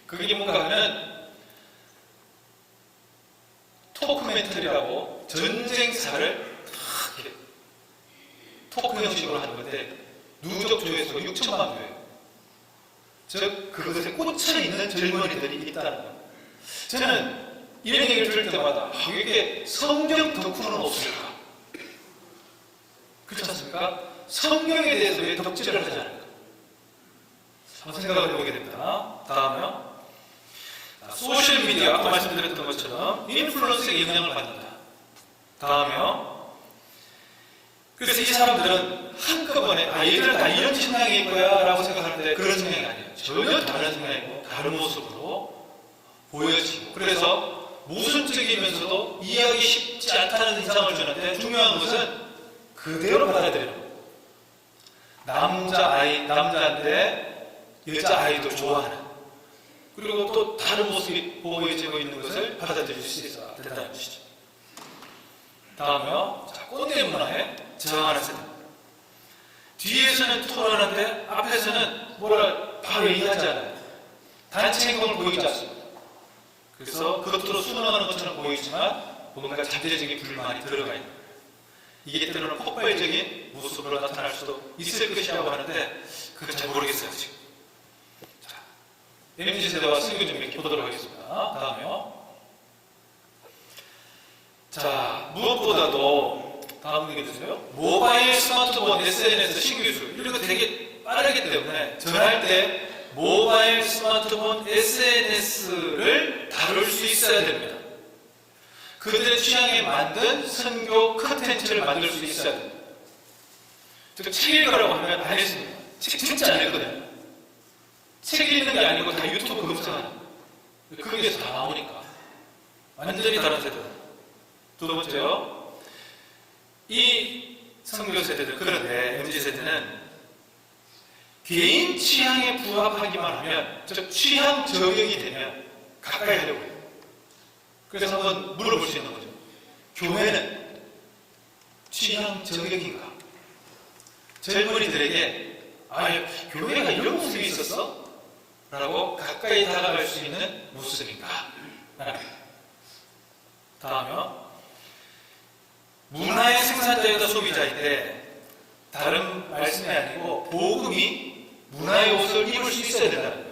그게 뭔가 하면 토크멘터리라고 전쟁사를 이렇게 토크 형식으로 하는 건데 누적 조회수가 6천만 조예요. 즉 그것에 꽂혀있는 젊은이들이 있다는 겁니다. 저는 이런 얘기를 들을 때마다 이게 성경 덕후는 없을까? 그렇지 않습니까? 성경에 대해서 왜 덕질을 하지 않을까? 한번 생각을 해보게 됩니다. 다음에요. 소셜미디어, 아까 말씀드렸던 것처럼 인플루언서의 영향을 받는다. 다음에요. 그래서 이 사람들은 한꺼번에 얘들은 다 이런 성향일 거야 라고 생각하는데 그런 성향이 아니에요. 전혀 다른 성향이고 다른 모습으로 보여지고 그래서 모순적이면서도 이해하기 쉽지 않다는 인상을 주는데 중요한 것은 그대로 받아들여요. 남자인데 여자아이도 좋아하는 그리고 또 다른 모습이 보여지고 있는 것을 받아들일 수 있어야 된다는 것이죠. 다음에요. 자, 꼰대 문화에 저항하는 세대. 뒤에서는 토론하는데 앞에서는 뭐라 바로 얘기하지 않아요. 단체 행동을 보이지 않습니다. 그래서 겉으로 순응하는 것처럼 보이지만 뭔가 잠재적인 불만이 들어가 있는 이게 때로는 폭발적인 모습으로 나타날 수도 있을 것이라고 하는데 그건 잘 모르겠어요 지금. 자, MZ세대와 선교 좀 이렇게 보도록 하겠습니다. 다음에요. 자, 무엇보다도 다음 얘기 주세요. 모바일, 스마트폰, SNS, 신기술 이런 거 되게 빠르기 때문에 전할 때 모바일, 스마트폰, SNS를 다룰 수 있어야 됩니다. 그들의 취향에 맞는 선교 컨텐츠를 만들 수 있어야 됩니다. 즉, 책 읽으라고 하면 안 했습니다. 책 진짜 안 읽거든요. 책 읽는 게 아니고 다 유튜브 검색하는 거기에서 다 나오니까 완전히 다른 세대다. 두 번째요. 이 선교 세대들 그런데 MZ세대는 개인 취향에 부합하기만 하면 즉 취향 저격이 되면 가까이 하려고 해요. 그래서 한번 물어볼 수 있는 거죠. 교회는 취향 저격인가? 젊은이들에게 교회가 이런 모습이 있었어? 라고 가까이 다가갈 수 있는 모습인가? 다음은 문화의 생산자이다 소비자인데 다른 말씀이 아니고 복음이 문화의 옷을 입을 수 있어야 된다는 거예요.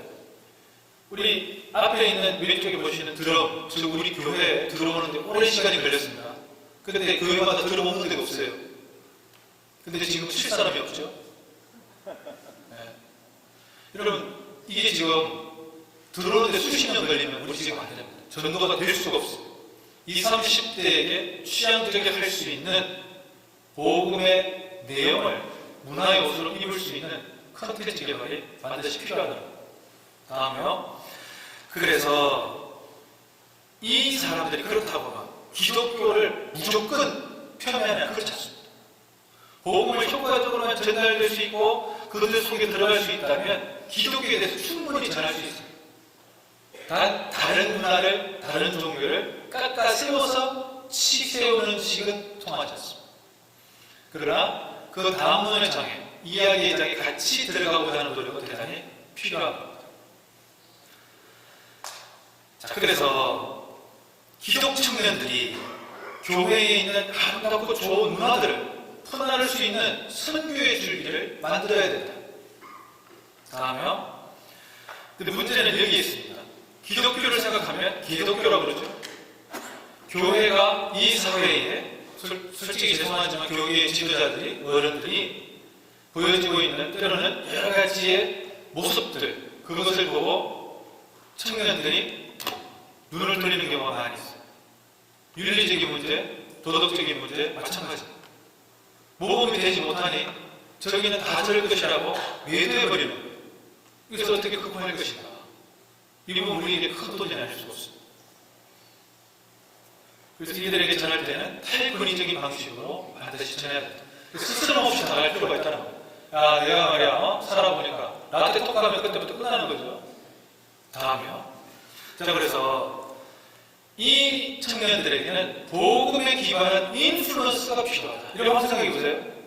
우리 앞에 있는 왼쪽에 보시는 드럼, 즉 우리 교회에 들어오는데 오랜 시간이 걸렸습니다. 근데 교회마다 드럼 없는 데가 없어요. 근데 지금 칠 사람이 없죠. 네. 여러분, 이게 지금 들어오는데 수십 년 걸리면 우리 지금 안 됩니다. 전도가 될 수가 없어요. 20, 30대에게 취향되게 할 수 있는 복음의 내용을 문화의 옷으로 입을 수 있는 컨텐츠 개발이 반드시 필요하다. 다음에요. 그래서 이 사람들이 그렇다고 막 기독교를 무조건 폄훼하는 그렇지 않습니다. 복음을 효과적으로만 전달될 수 있고 그들 속에 들어갈 수 있다면 기독교에 대해서 충분히 전할 수 있습니다. 단 다른 문화를, 다른 종교를 깎아 세워서 치세우는 식은 통하지 않습니다. 그러나 그 다음 문의 장에, 이야기의 장에 같이 들어가고자 하는 노력은 대단히 필요한 겁니다. 자, 그래서 기독 청년들이 교회에 있는 아름답고 좋은 문화들을 퍼나를 수 있는 선교의 줄기를 만들어야 된다. 다음에요. 근데 문제는 여기에 있습니다. 기독교를 생각하면 기독교라고 그러죠. 교회가 이 사회에 솔직히 죄송하지만 교회의 지도자들이, 어른들이 보여지고 있는 때로는 여러 가지의 모습들, 그것을 보고 청년들이 눈을 돌리는 경우가 많이 있어요. 윤리적인 문제, 도덕적인 문제 마찬가지입니다. 모범이 되지 못하니 저기는 다 저럴 것이라고 매도해버리는 거예요. 이것을 어떻게 극복할 것인가? 이 부분 우리에게 큰 도전이 아닐 수가 없습니다. 그래서 이들에게 전할 때는 탈권위적인 방식으로 반드시 전해야 된다. 스스럼 없이 나갈 필요가 있다는 거예요. 야, 내가 말이야, 살아보니까 나한테 톡 가면 그때부터 끝나는 거죠. 다음이요. 자, 그래서 이 청년들에게는 복음에 기반한 인플루언스가 필요하다. 이런 한번 생각해 보세요.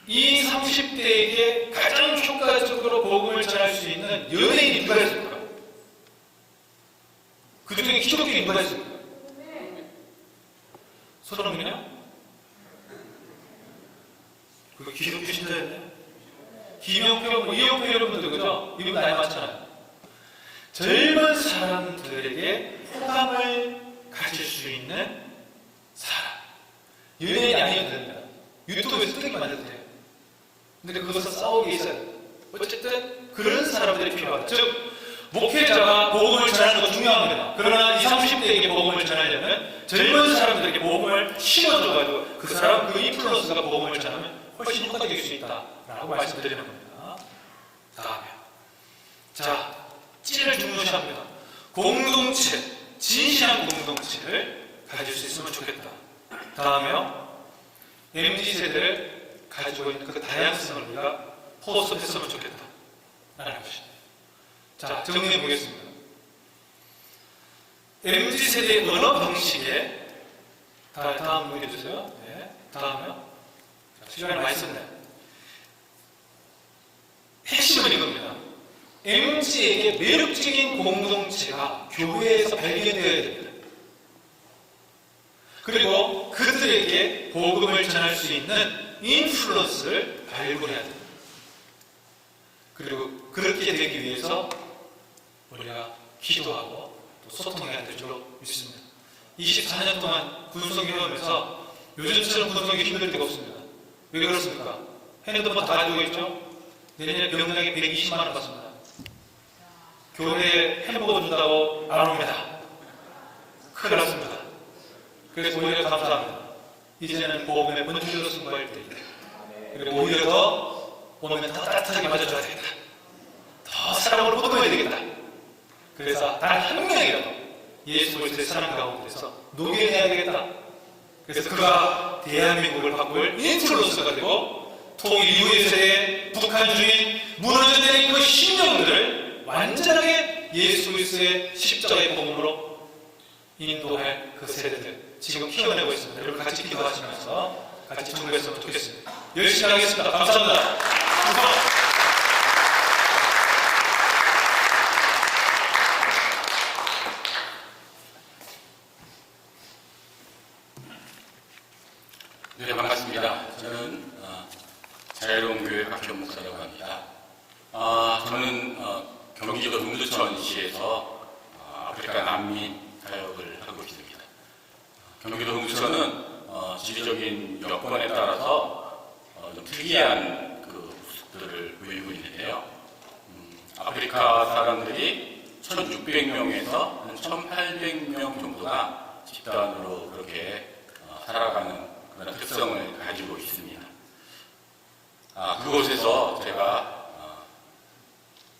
이 30대에게 가장 효과적으로 복음을 전할 수 있는 연예인이 누가 있을까? 그 중에 기독교인이 누가 있을까? 손흥민이요? 그 기독교 신자였네. 김영표, 이영표 여러분들 그죠? 이분 나이 많잖아요. 젊은 사람들에게 호감을 가질 수 있는 사람. 연예인이 아니어도 됩니다. 유튜브에서 뜨게 만들어도 돼요. 근데 그것은 싸우게 있어요. 어쨌든 그런 사람들이 필요하다. 즉 목회자가 복음을 전하는 건 중요합니다. 그러나 20, 30대에게 복음을 전하려면 젊은 사람들에게 복음을 심어줘가지고 그 사람, 그 인플루언서가 복음을 전하면 훨씬 효과적일 수 있다라고 말씀드리는 겁니다. 다음에 자, 찐을 중요시합니다. 공동체, 진실한 공동체를 가질 수 있으면 좋겠다. 다음에요. MZ세대를 가지고 있는 그 다양성을 우리가 포섭했으면 좋겠다. 라는 것입니다. 자, 정리해 보겠습니다. MZ세대의 언어 방식에 다음 문제 주세요. 네, 다음요. 시간이 많이 썼네요. 핵심은 이겁니다. MZ에게 매력적인 공동체가 교회에서 발견되어야 됩니다. 그리고 그들에게 복음을 전할 수 있는 인플루언스를 발굴해야 됩니다. 그리고 그렇게 되기 위해서 우리가 기도하고 또 소통해야 될 줄로 믿습니다. 24년 동안 군성교회하면서 요즘처럼 군성교회 힘들 때가 없습니다. 왜 그렇습니까? 핸드폰 다 가지고 있죠? 내년에 병력에 120만 원 받습니다. 교회에 햄버거 준다고 안 옵니다. 큰일 났습니다. 그래서 오히려 감사합니다. 이제는 복음의 본질로 승부할 때입니다. 그리고 오히려 더 오면 더 따뜻하게 맞아줘야 되겠다. 더 사랑으로 뻗어야 되겠다. 그래서 단 한 명이라도 예수 그리스도의 사랑 가운데서 녹여내야 되겠다. 그래서 그가 대한민국을 바꿀 인플루언서가 되고 통일 이후의 세대에 북한 주인 무너져내린 그 신념들을 완전하게 예수 그리스도의 십자가의 복음으로 인도할 그 세대들 지금 키워내고 있습니다. 여러분 같이 기도하시면서 같이 청구했으면 좋겠습니다. 열심히 하겠습니다. 감사합니다. 네, 반갑습니다. 저는 경기도 동두천시에서 아프리카 난민 사역을 하고 있습니다. 경기도 동두천은 지리적인 여건에 따라서 좀 특이한 그 모습들을 보이고 있는데요. 아프리카 사람들이 1,600명에서 한 1,800명 정도가 집단으로 그렇게 살아가는 그런 특성을 가지고 있습니다. 그곳에서 제가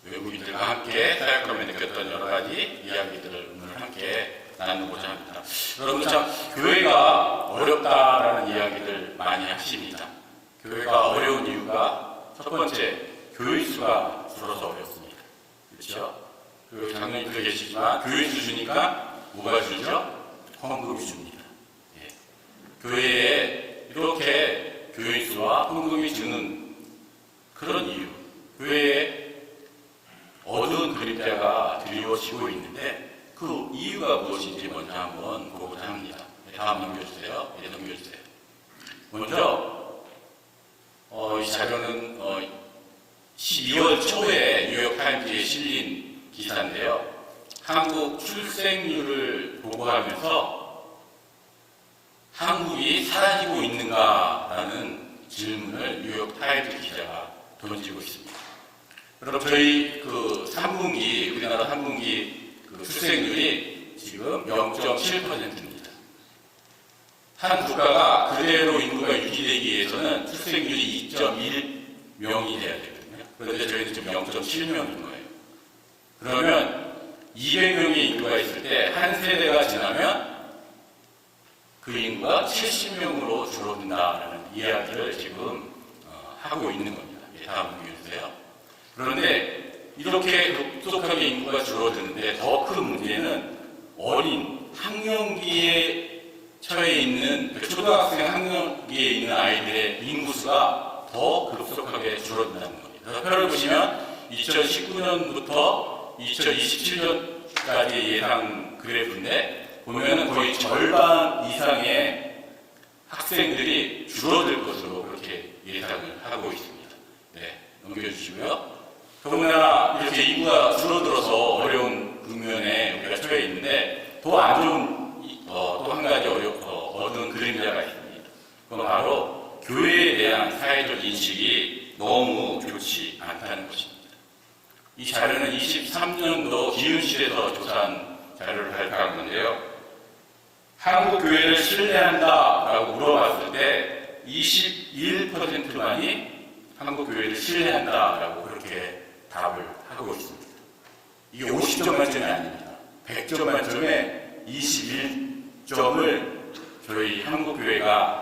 외국인들과 함께 사역하며 느꼈던 여러 가지 이야기들을 오늘 함께 나누고자 합니다. 여러분 참 교회가 어렵다라는 이야기를 많이 하십니다. 교회가 어려운 이유가 첫 번째, 교회 수가 줄어서 어렵습니다. 그렇죠? 그 장로님도 계시지만 교회 수 주니까 뭐가 줄죠? 헌금이 줍니다. 예. 교회에 이렇게 교회 수와 헌금이 주는 그런 이유, 교회에 어두운 그림자가 드리워지고 있는데 그 이유가 무엇인지 먼저 한번 보고자 합니다. 다음 넘겨주세요. 넘겨주세요. 먼저 이 자료는 12월 초에 뉴욕타임즈에 실린 기사인데요. 한국 출생률을 보고하면서 한국이 사라지고 있는가라는 질문을 뉴욕타임즈 기자가 던지고 있습니다. 여러분 저희 그 3분기 우리나라 3분기 그 출생률이 지금 0.7%입니다. 한 국가가 그대로 인구가 유지되기 위해서는 출생률이 2.1명이 돼야 되거든요. 그런데 저희는 지금 0.7명인 거예요. 그러면 200명의 인구가 있을 때 한 세대가 지나면 그 인구가 70명으로 줄어든다는 이야기를 지금 하고 있는 겁니다. 다음 보여주세요. 그런데 이렇게 급속하게 인구가 줄어드는데 더 큰 문제는 어린 학령기에 처해 있는 초등학생 학령기에 있는 아이들의 인구수가 더 급속하게 줄어든다는 겁니다. 그래서 표를 보시면 2019년부터 2027년까지의 예상 그래프인데 보면은 거의 절반 이상의 학생들이 줄어들 것으로 그렇게 예상을 하고 있습니다. 네, 넘겨주시고요. 더군다나 이렇게 인구가 줄어들어서 어려운 국면에 우리가 처해 있는데 더 안 좋은 또 한 가지 어두운 그림자가 있습니다. 그건 바로 교회에 대한 사회적 인식이 너무 좋지 않다는 것입니다. 이 자료는 23년도 기윤실에서 조사한 자료를 발표한 건데요. 한국 교회를 신뢰한다라고 물어봤을 때 21%만이 한국 교회를 신뢰한다라고 그렇게 답을 하고 있습니다. 이게 50점 만점이 아닙니다. 100점 만점에 21점을 저희 한국교회가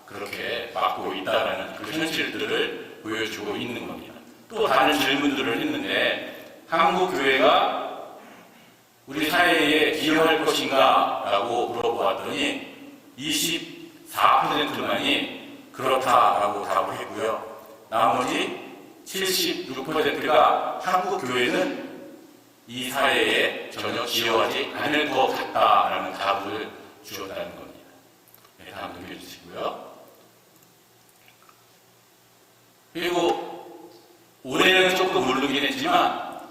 그렇게 맡고 있다는 그 현실들을 보여주고 있는 겁니다. 또 다른 질문들을 했는데 한국교회가 우리 사회에 기여할 것인가 라고 물어보았더니 24%만이 그렇다라고 답을 했고요. 나머지 76%가 한국 교회는 이 사회에 전혀 기여하지 않을 것 같다라는 답을 주었다는 겁니다. 네, 다음 넘겨주시고요. 그리고 올해는 조금 오르긴 했지만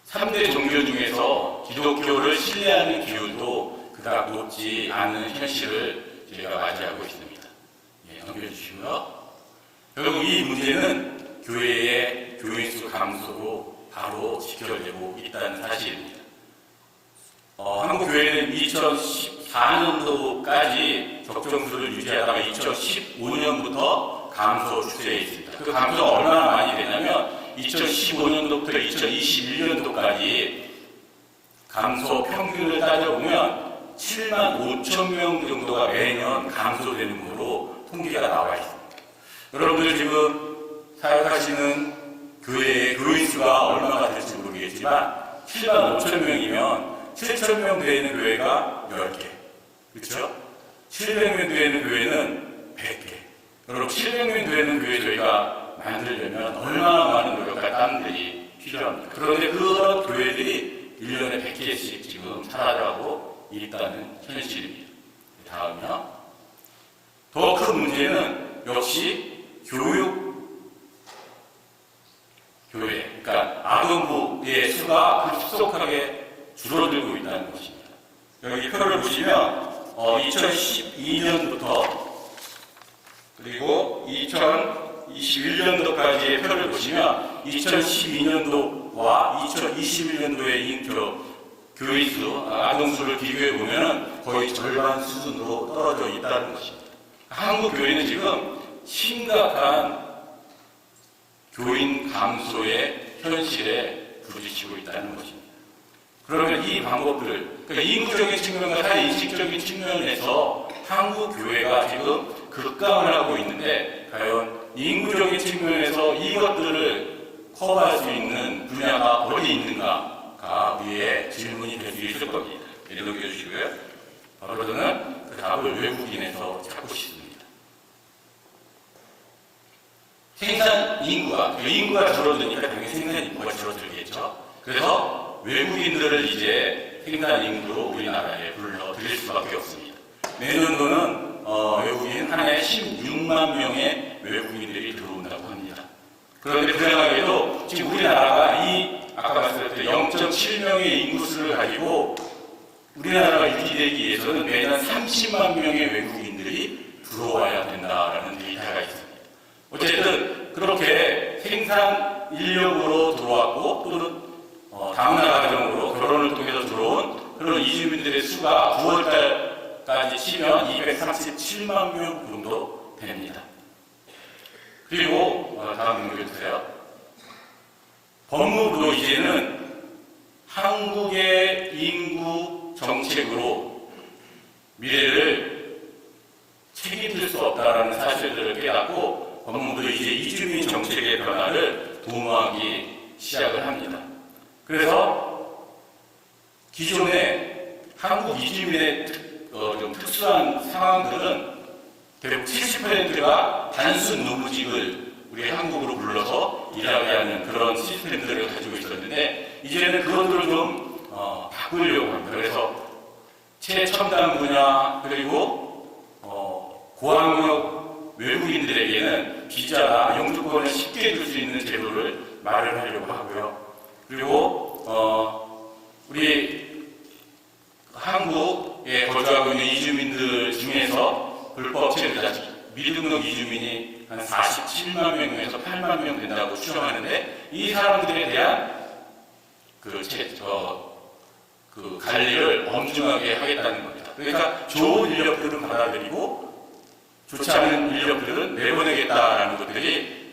3대 종교 중에서 기독교를 신뢰하는 기율도 그닥 높지 않은 현실을 저희가 맞이하고 있습니다. 네, 넘겨주시고요. 결국 이 문제는 교회의 교인수 감소로 바로 직결되고 있다는 사실입니다. 한국 교회는 2014년도까지 적정수를 유지하다가 2015년부터 감소 추세에 있습니다. 그 감소가 얼마나 많이 되냐면 2015년도부터 2021년도까지 감소 평균을 따져보면 7만 5천 명 정도가 매년 감소되는 것으로 통계가 나와 있습니다. 여러분들 지금 사역하시는 교회의 교인 수가 얼마나 될지 모르겠지만 7만 5천 명이면 7천 명 되는 교회가 10개. 그렇죠? 700명 되는 교회는 100개. 여러분 700명 되는 교회 저희가 만들려면 얼마나 많은 노력과 땀들이 필요합니까? 그런데 그런 교회들이 1년에 100개씩 지금 사라져가고 있다는 현실입니다. 다음이요. 더 큰 문제는 역시 교회, 그러니까 아동부의 수가 급속하게 줄어들고 있다는 것입니다. 여기 표를 보시면 2012년부터 그리고 2021년도까지의 표를 보시면 2012년도와 2021년도의 교인수, 아동수를 비교해 보면 거의 절반 수준으로 떨어져 있다는 것입니다. 한국 교회는 지금 심각한 교인 감소의 현실에 부딪히고 있다는 것입니다. 그러면 이 방법들을, 그러니까 인구적인 측면과 사회 인식적인 측면에서 한국 교회가 지금 급감을 하고 있는데, 과연 인구적인 측면에서 이것들을 커버할 수 있는 분야가 어디 있는가가 우리의 질문이 될 수 있을 겁니다. 예를 들어 주시고요. 바로 저는 그 답을 외국인에서 찾고 싶습니다. 생산 인구가 줄어드니까 당연히 생산 인구가 줄어들겠죠. 그래서 외국인들을 이제 생산 인구로 우리나라에 불러들일 수밖에 없습니다. 내년도는 외국인 한 해 16만 명의 외국인들이 들어온다고 합니다. 그런데 불행하게도 지금 우리나라가 아까 말씀드렸던 0.7명의 인구수를 가지고 우리나라가 유지되기 위해서는 매년 30만 명의 외국인들이 들어와야 된다라는 데이터가 있습니다. 어쨌든 그렇게 생산 인력으로 들어왔고 또는 다문화 가정으로 결혼을 통해서 들어온 그런 이주민들의 수가 9월달까지 치면 237만 명 정도 됩니다. 그리고 다음 넘겨주세요. 법무부도 이제는 한국의 인구 정책으로 미래를 책임질 수 없다라는 사실들을 깨닫고 법무부도 이제 이주민 정책의 변화를 도모하기 시작을 합니다. 그래서 기존의 한국 이주민의 좀 특수한 상황들은 대략 70%가 단순 노무직을 우리 한국으로 불러서 일하게 하는 그런 시스템들을 가지고 있었는데 이제는 그것들을 좀 바꾸려고 합니다. 그래서 최첨단 분야 그리고 고학력 외국인들에게는 비자나 영주권을 쉽게 줄 수 있는 제도를 마련하려고 하고요. 그리고 우리 한국에 거주하고 있는 이주민들 중에서 불법 체류자 미등록 이주민이 한 47만 명에서 8만 명 된다고 추정하는데 이 사람들에 대한 그 관리를 엄중하게 하겠다는 겁니다. 그러니까 좋은 인력들은 받아들이고 좋지 않은 인력들은 내보내겠다라는 것들이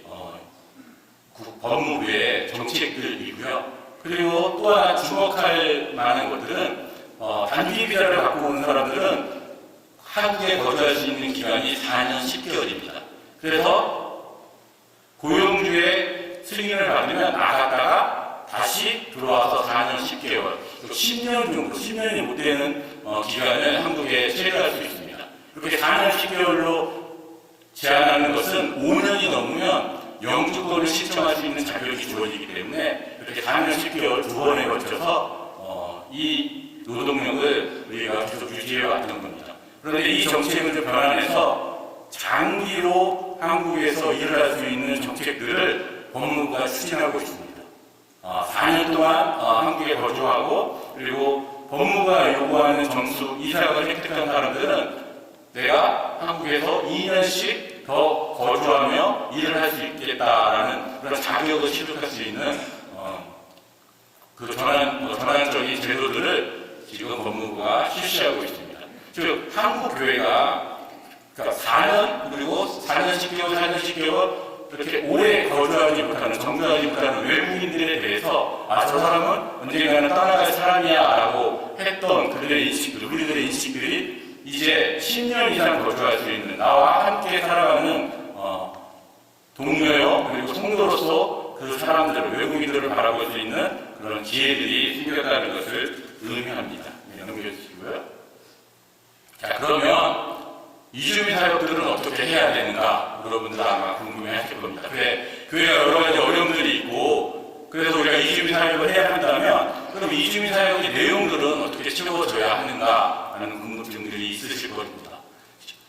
법무부의 정책들이고요. 그리고 또 하나 주목할 만한 것들은 단기 비자를 갖고 온 사람들은 한국에 거주할 수 있는 기간이 4년 10개월입니다. 그래서 고용주의 승인을 받으면 나갔다가 다시 들어와서 4년 10개월, 10년 정도, 10년이 못 되는 기간을 한국에 체류할 수 있습니다. 그렇게 4년 10개월로 제한하는 것은 5년이 넘으면 영주권을 신청할 수 있는 자격이 주어지기 때문에 이렇게 4년 10개월 두 번에 걸쳐서 이 노동력을 우리가 계속 유지해 왔던 겁니다. 그런데 이 정책을 좀 변환해서 장기로 한국에서 일을 할 수 있는 정책들을 법무부가 추진하고 있습니다. 4년 동안 한국에 거주하고 그리고 법무부가 요구하는 점수 이사각을 획득한 사람들은 내가 한국에서 2년씩 더 거주하며 일을 할 수 있겠다라는 그런 자격을 취득할 수 있는 그 전환적인 제도들을 지금 법무부가 실시하고 있습니다. 즉 한국 교회가 그러니까 4년 그리고 4년 10개월, 4년 10개월 이렇게 오래 거주하지 못하는 정주하지 못하는 외국인들에 대해서 저 사람은 언젠가는 떠나갈 사람이야라고 했던 그들의 인식들, 우리들의 인식들이 이제 10년 이상 거주할 수 있는 나와 함께 살아가는 동료요 그리고 성도로서 그 사람들을 외국인들을 바라볼 수 있는 그런 기회들이 생겼다는 것을 의미합니다. 넘겨주시고요. 자 그러면 이주민 사역들은 어떻게 해야 되는가 여러분들 아마 궁금해하실 겁니다. 그래 교회가 여러 가지 어려움들이 있고 그래서 우리가 이주민 사역을 해야 한다면 그럼 이주민 사역의 내용들은 어떻게 채워져야 하는가 하는 궁금증들이 있으실 겁니다.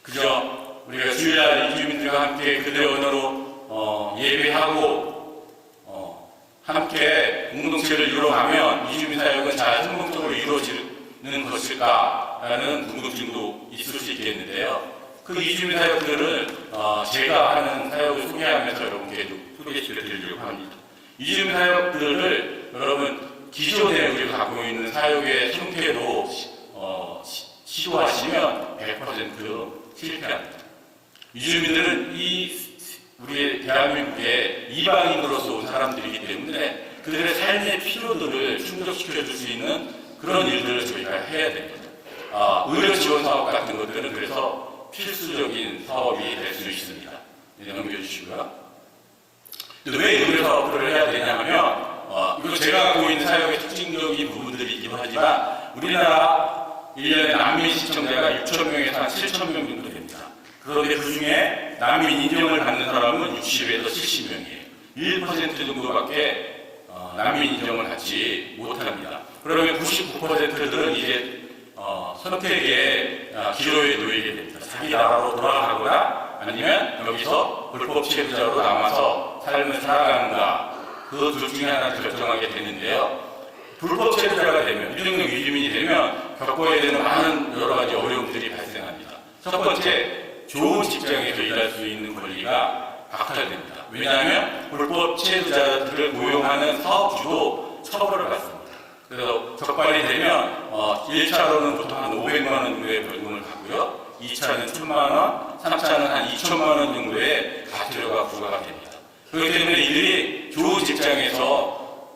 그저 우리가 주일날 이주민들과 함께 그들의 언어로 예배하고 함께 공동체를 이루어가면 이주민 사역은 잘 성공적으로 이루어지는 것일까라는 궁금증도 있을 수 있겠는데요. 그 이주민 사역들을 제가 하는 사역을 소개하면서 여러분께 소개시켜 드리려고 합니다. 이주민 사역들을 여러분 기존에 우리가 갖고 있는 사역의 형태로 시도하시면 100% 실패합니다. 이주민들은 우리 대한민국의 이방인으로서 온 사람들이기 때문에 그들의 삶의 필요들을 충족시켜 줄 수 있는 그런 일들을 저희가 해야 됩니다. 의료 지원 사업 같은 것들은 그래서 필수적인 사업이 될 수 있습니다. 넘겨주시고요. 왜 의료 사업들을 해야 되냐면 이거 제가 갖고 있는 사역의 특징적인 부분들이기도 하지만 우리나라 1년에 난민 신청자가 6,000명에서 한 7,000명 정도 됩니다. 그런데 그 중에 난민 인정을 받는 사람은 60에서 70명이에요. 1% 정도밖에 난민 인정을 받지 못합니다. 그러면 99%들은 이제 선택의 기로에 놓이게 됩니다. 자기 나라로 돌아가거나 아니면 여기서 불법 체류자로 남아서 삶을 살아가는가 그 둘 중에 하나를 결정하게 되는데요. 불법 체류자가 되면 유동적 이주민이 되면 겪어야 되는 많은 여러 가지 어려움들이 발생합니다. 첫 번째, 좋은 직장에서 일할 수 있는 권리가 박탈됩니다. 왜냐하면 불법 체류자들을 고용하는 사업주도 처벌을 받습니다. 그래서 적발이 되면 1차로는 보통 한 500만 원 정도의 벌금을 받고요. 2차는 1,000만 원, 3차는 한 2천만 원 정도의 과태료가 부과가 됩니다. 그렇기 때문에 이들이 좋은 직장에서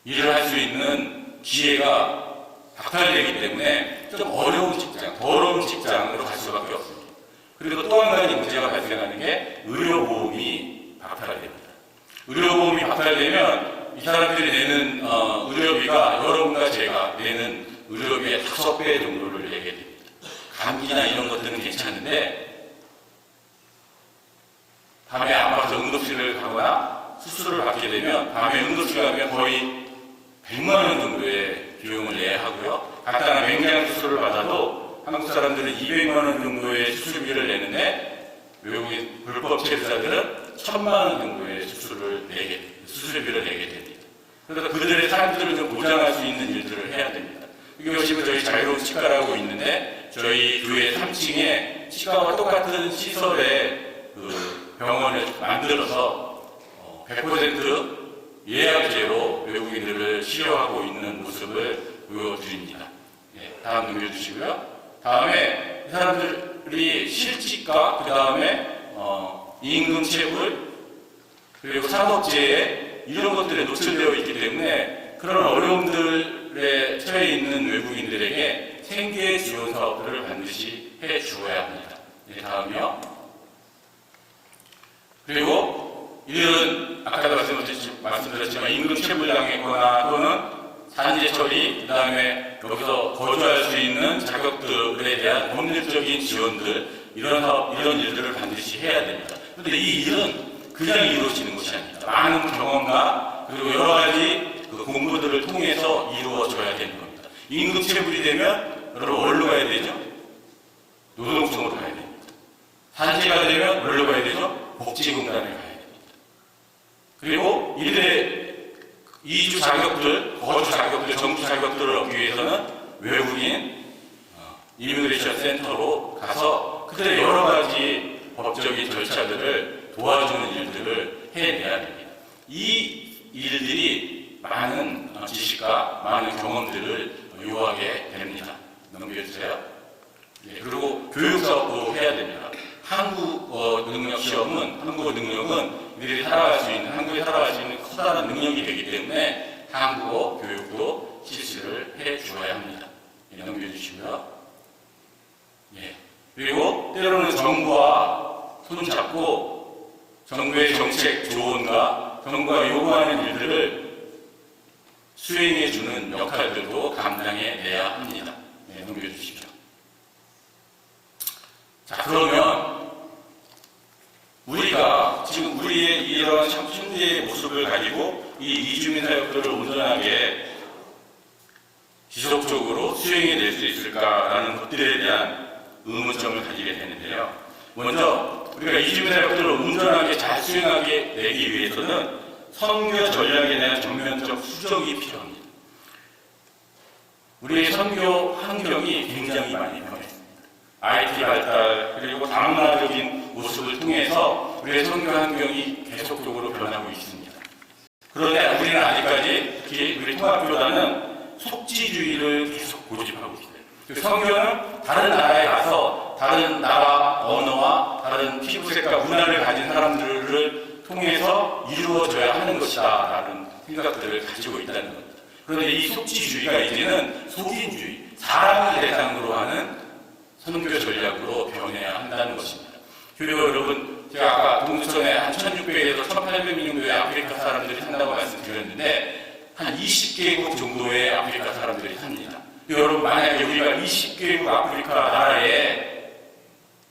일을 할 수 있는 기회가 박탈되기 때문에 좀 어려운 직장, 더러운 직장으로 갈 수밖에 없습니다. 그리고 또 한 가지 문제가 발생하는 게 의료보험이 박탈됩니다. 의료보험이 박탈되면 이 사람들이 내는 의료비가 여러분과 제가 내는 의료비의 5배 정도를 내게 됩니다. 감기나 이런 것들은 괜찮은데 밤에 아파서 응급실을 가거나 수술을 받게 되면 밤에 응급실 가면 거의 100만 원 정도의 비용을 내야 하고요. 간단한 맹장 수술을 받아도 한국 사람들은 200만 원 정도의 수술비를 내는데 외국인 불법 체류자들은 1,000만 원 정도의 수술비를 내게 됩니다. 그래서 그들의 삶들을 좀 보장할 수 있는 일들을 해야 됩니다. 이것이 저희 자유로운 치과라고 있는데 저희 교회 3층에 치과와 똑같은 시설의 병원을 만들어서 100% 예약제로 외국인들을 치료하고 있는 모습을 보여드립니다. 다음 넘겨주시고요. 다음에 이 사람들이 실치과, 그 다음에 임금체불, 그리고 산업재해 이런 것들에 노출되어 있기 때문에 그런 어려움들에 처해 있는 외국인들에게 생계 지원 사업들을 반드시 해 주어야 합니다. 다음이요. 그리고 이들은 아까도 말씀드렸지만 임금체불당했거나 또는 산재 처리, 그 다음에 여기서 거주할 수 있는 자격들에 대한 법률적인 지원들, 이런 일들을 반드시 해야 됩니다. 그런데 이 일은 그냥 이루어지는 것이 아닙니다. 많은 경험과 그리고 여러 가지 공부들을 통해서 이루어져야 되는 겁니다. 임금체불이 되면 여러분 어디로 가야 되죠? 노동청으로 가야 됩니다. 산재가 되면 어디로 가야 되죠? 복지공단에 가야 됩니다. 그리고 이들의 이주 자격들, 거주 자격들, 정주 자격들을 얻기 위해서는 외국인 이미그레이션 센터로 가서 그들의 여러 가지 법적인 절차들을 도와주는 일들을 해내야 됩니다. 이 일들이 많은 지식과 많은 경험들을 요하게 됩니다. 넘겨주세요. 그리고 교육사업도 해야 됩니다. 한국어 능력 시험은, 한국어 능력은 이들이 살아갈 수 있는, 한국에 살아갈 수 있는 커다란 능력이 되기 때문에 한국어 교육도 실시를 해 주어야 합니다. 넘겨주시고요. 그리고 때로는 정부와 손잡고 정부의 정책 조언과 정부가 요구하는 일들을 수행해 주는 역할들도 감당해 내야 합니다. 넘겨주시죠. 자, 그러면 우리가 지금 우리의 이런 현재의 모습을 가지고 이 이주민 사역들을 온전하게 지속적으로 수행해낼 수 있을까라는 것들에 대한 의문점을 가지게 되는데요. 먼저 우리가 이주민 사역들을 온전하게 잘 수행하게 되기 위해서는 선교 전략에 대한 전면적 수정이 필요합니다. 우리의 선교 환경이 굉장히 많이 변했습니다. IT 발달 그리고 다문화적인 모습을 통해서 우리의 선교 환경이 계속적으로 변하고 있습니다. 그런데 우리는 아직까지 특히 우리 통합교단은 속지주의를 계속 고집하고 있어요. 선교는 다른 나라에 가서 다른 나라 언어와 다른 피부색과 문화를 가진 사람들을 통해서 이루어져야 하는 것이다 라는 생각들을 가지고 있다는 겁니다. 그런데 이 속지주의가 이제는 속인주의, 사람을 대상으로 하는 선교 전략으로 변해야 한다는 것입니다. 그리고 여러분, 제가 아까 동두천에 한 1600에서 1800명 정도의 아프리카 사람들이 산다고 말씀드렸는데 한 20개국 정도의 아프리카 사람들이 삽니다. 여러분, 만약에 우리가 20개국 아프리카 나라에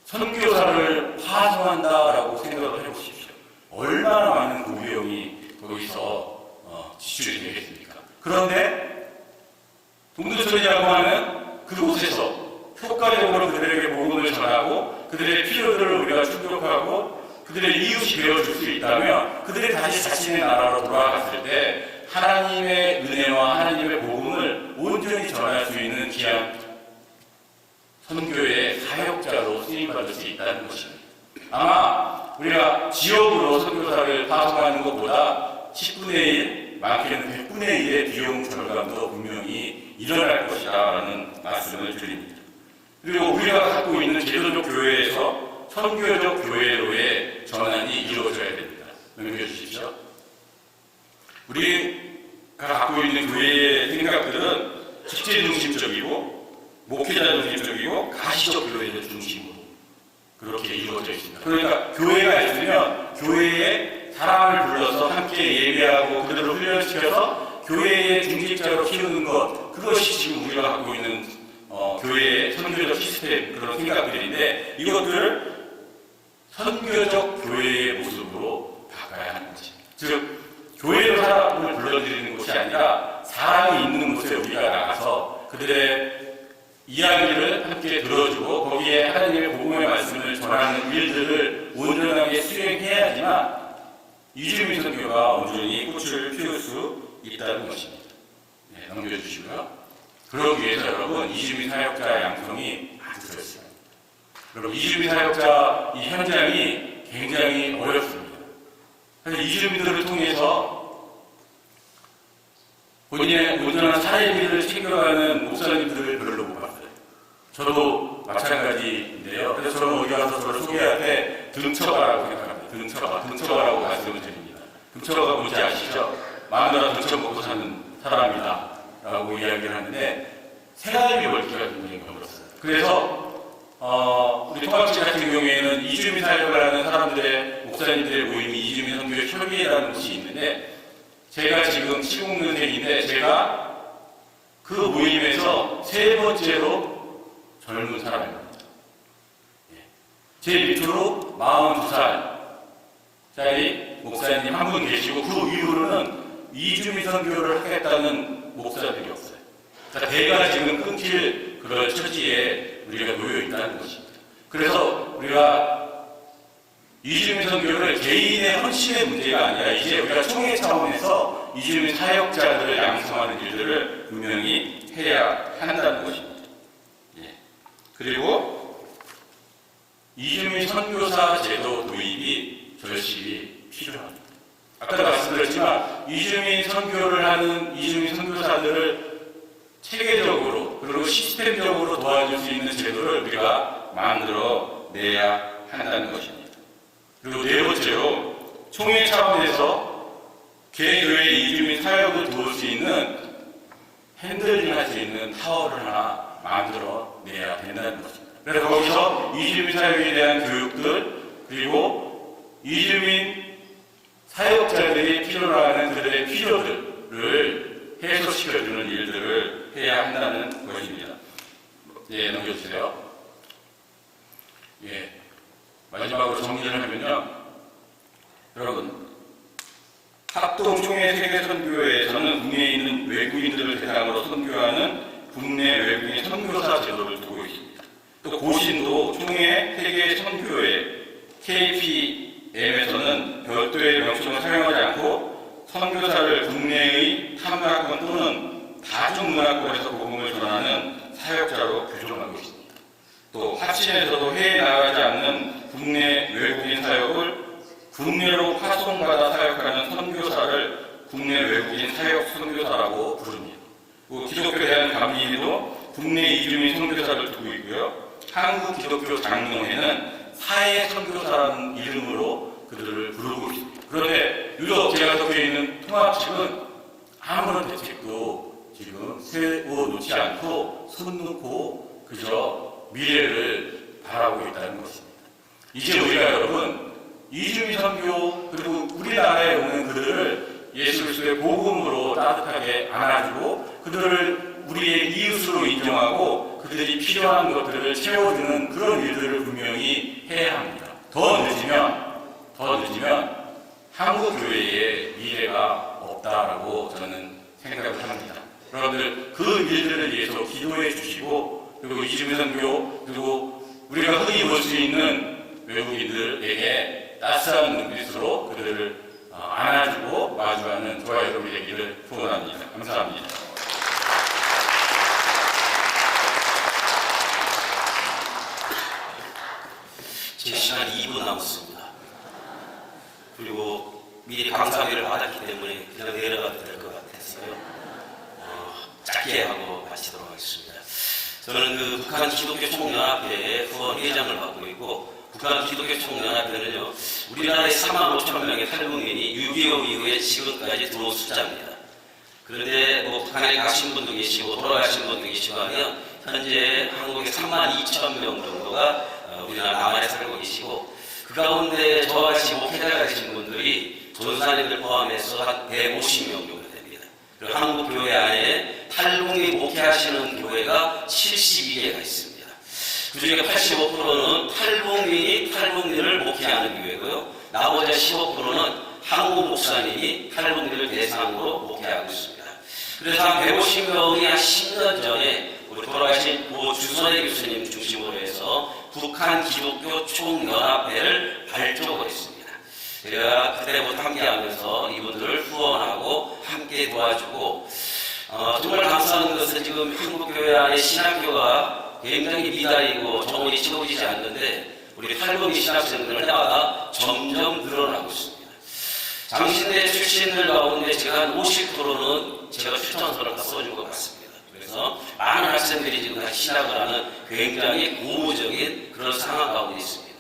선교사를 파송한다라고 생각을 해보십시오. 얼마나 많은 고비용이 거기서 지출이 되겠습니까? 그런데 동두천이라고 하는 그곳에서 효과적으로 그들에게 복음을 전하고 그들의 필요들을 우리가 충족하고 그들의 이웃이 되어줄 수 있다면 그들이 다시 자신의 나라로 돌아갔을 때 하나님의 은혜와 하나님의 복음을 온전히 전할 수 있는 귀한 선교의 사역자로 쓰임받을 수 있다는 것입니다. 아마 우리가 지역으로 선교사를 파송하는 것보다 10분의 1, 많게는 100분의 1의 비용 절감도 분명히 일어날 것이라는 말씀을 드립니다. 그리고 우리가 갖고 있는 제도적 교회에서 선교적 교회로의 전환이 이루어져야 됩니다. 넘겨주십시오. 우리가 갖고 있는 교회의 생각들은 직제 중심적이고 목회자 중심적이고 가시적 교회를 중심으로 그렇게 이루어져 있습니다. 그러니까 교회가 있으면 교회에 사람을 불러서 함께 예배하고 그들을 훈련시켜서 교회의 중직자로 키우는 것, 그것이 지금 우리가 갖고 있는 교회의 선교적 시스템, 그런 생각들인데 이것들을 선교적 교회의 모습으로 바꿔야 하는 것입니다. 즉 교회로 사람을 불러들이는 것이 아니라 사람이 있는 곳에 우리가 나가서 그들의 이야기를 함께 들어주고 거기에 하나님의 복음의 말씀을 전하는 일들을 온전하게 수행해야지만 이주민 선교가 온전히 꽃을 피울 수 있다는 것입니다. 네, 넘겨주시고요. 그러기 위해서 여러분 이주민 사역자 양성이 아주 그렇습니다. 여러분 이주민 사역자 이 현장이 굉장히 어렵습니다. 사실 이주민들을 통해서 본인의 온전한 사례비를 챙겨가는 목사님들을 별로 못 봤어요. 저도 마찬가지인데요. 그래서 저는 어디 가서 저를 소개할 때 등처가라고 생각합니다. 등처가라고 말씀을 드립니다. 등처가가 뭔지 아시죠? 마누라 등처 먹고 사는 사람이다 라고 이야기를 하는데 생활비 월기가 굉장히 어렵어요. 그래서 우리 통합지 같은 경우에는 이주민 사역을 하는 사람들의 목사님들의 모임이 이주민 선교 협의회라는 곳이 있는데 제가 지금 70년생인데 제가 그 모임에서 세 번째로 젊은 사람입니다. 제 밑으로 42살짜리 목사님 한 분 계시고 그 이후로는 이주민 선교를 하겠다는 목사들이 없어요. 그러니까 대가 지금 끊길 그런 처지에 우리가 놓여 있다는 것입니다. 그래서 우리가 이주민 선교를 개인의 헌신의 문제가 아니라 이제 우리가 총회 차원에서 이주민 사역자들을 양성하는 일들을 분명히 해야 한다는 것입니다. 예. 그리고 이주민 선교사 제도 도입이 절실히 필요합니다. 아까도 말씀드렸지만 이주민 선교를 하는 이주민 선교사들을 체계적으로 그리고 시스템적으로 도와줄 수 있는 제도를 우리가 만들어 내야 한다는 것입니다. 그리고 네 번째로 총회 차원에서 개교회 이주민 사역을 도울 수 있는 핸들링 할 수 있는 타워를 하나 만들어 내야 된다는 것입니다. 그래서 거기서 이주민 사역에 대한 교육들 그리고 이주민 사역자들이 필요로 하는 그들의 필요들을 해소시켜주는 일들을 해야 한다는 것입니다. 예, 넘겨주세요. 예, 마지막으로 정리를 하면요. 여러분, 합동총회 세계선교회에서는 국내에 있는 외국인들을 대상으로 선교하는 국내 외국인 선교사 제도를 두고 있습니다. 또 고신도 총회 세계선교회 KPM에서는 별도의 명칭을 사용하지 않고 선교사를 국내의 타문화권 또는 다중문화권에서 복음을 전하는 사역자로 규정하고 있습니다. 또 하친에서도 해외 나가지 않는 국내 외국인 사역을 국내로 파송받아 사역하는 선교사를 국내 외국인 사역 선교사라고 부릅니다. 기독교에 대한 감리에도 국내 이주민 선교사를 두고 있고요. 한국 기독교 장로회는 사회 선교사라는 이름으로 그들을 부르고 있습니다. 그런데 유독 제가 적혀 있는 통합측은 아무런 대책도 지금 세워놓지 않고 손 놓고 그저 미래를 바라고 있다는 것입니다. 이제 우리가 여러분 이주민 선교 그리고 우리나라에 오는 그들을 예수 그리스도의 복음으로 따뜻하게 안아주고 그들을 우리의 이웃으로 인정하고 그들이 필요한 것들을 채워주는 그런 일들을 분명히 해야 합니다. 더 늦으면 한국 교회의 미래가 없다라고 저는 생각을 합니다. 여러분들 그 일들을 위해서 기도해 주시고 그리고 이주민 선교 그리고 우리가 흔히 볼 수 있는 외국인들에게 따스한 눈빛으로 그들을 안아주고 마주하는 저와 여러분이 되기를 소원합니다. 감사합니다. 제 시간 2분 남았습니다. 그리고 미리 강사비를 받았기 때문에 그냥 내려가도 될 것 같아서요. 짧게 하고 마치도록 하겠습니다. 저는 그 북한 기독교 총연합회의 후원 회장을 맡고 있고 북한 기독교 총연합회는요 우리나라의 4만 5천 명의 탈북민이 6.25 이후에 지금까지 들어온 숫자입니다. 그런데 뭐 북한에 가신 분도 계시고 돌아가신 분도 계시고 하면 현재 한국에 3만 2천 명 정도가 우리나라 남한에 살고 계시고 그 가운데 저같이 목회자 되신 분들이 전사님들 포함해서 한 150명 정도 됩니다. 그리고 한국 교회 안에 탈북민 목회하시는 교회가 72개가 있습니다. 그중에 85%는 탈북민을 목회하는 교회고요. 나머지 15%는 한국 목사님이 탈북민을 대상으로 목회하고 있습니다. 그래서 한 150명이 한 10년 전에 우리 돌아가신 고 주선혜 교수님 중심으로 해서 북한 기독교 총연합회를 발족을 했습니다. 제가 그때부터 함께하면서 이분들을 후원하고 함께 도와주고 정말 감사한 것은 지금 한국교회 안에 신학교가 굉장히 미달이고 정원이 채워지지 않는데 우리 탈북민 신학생들 해마다 점점 늘어나고 있습니다. 장신대 출신들 가운데 제가 한 50%는 제가 추천서를 다 써준 것 같습니다. 그래서 많은 학생들이 지금 다시 신학을 하는 굉장히 고무적인 그런 상황 가운데 있습니다.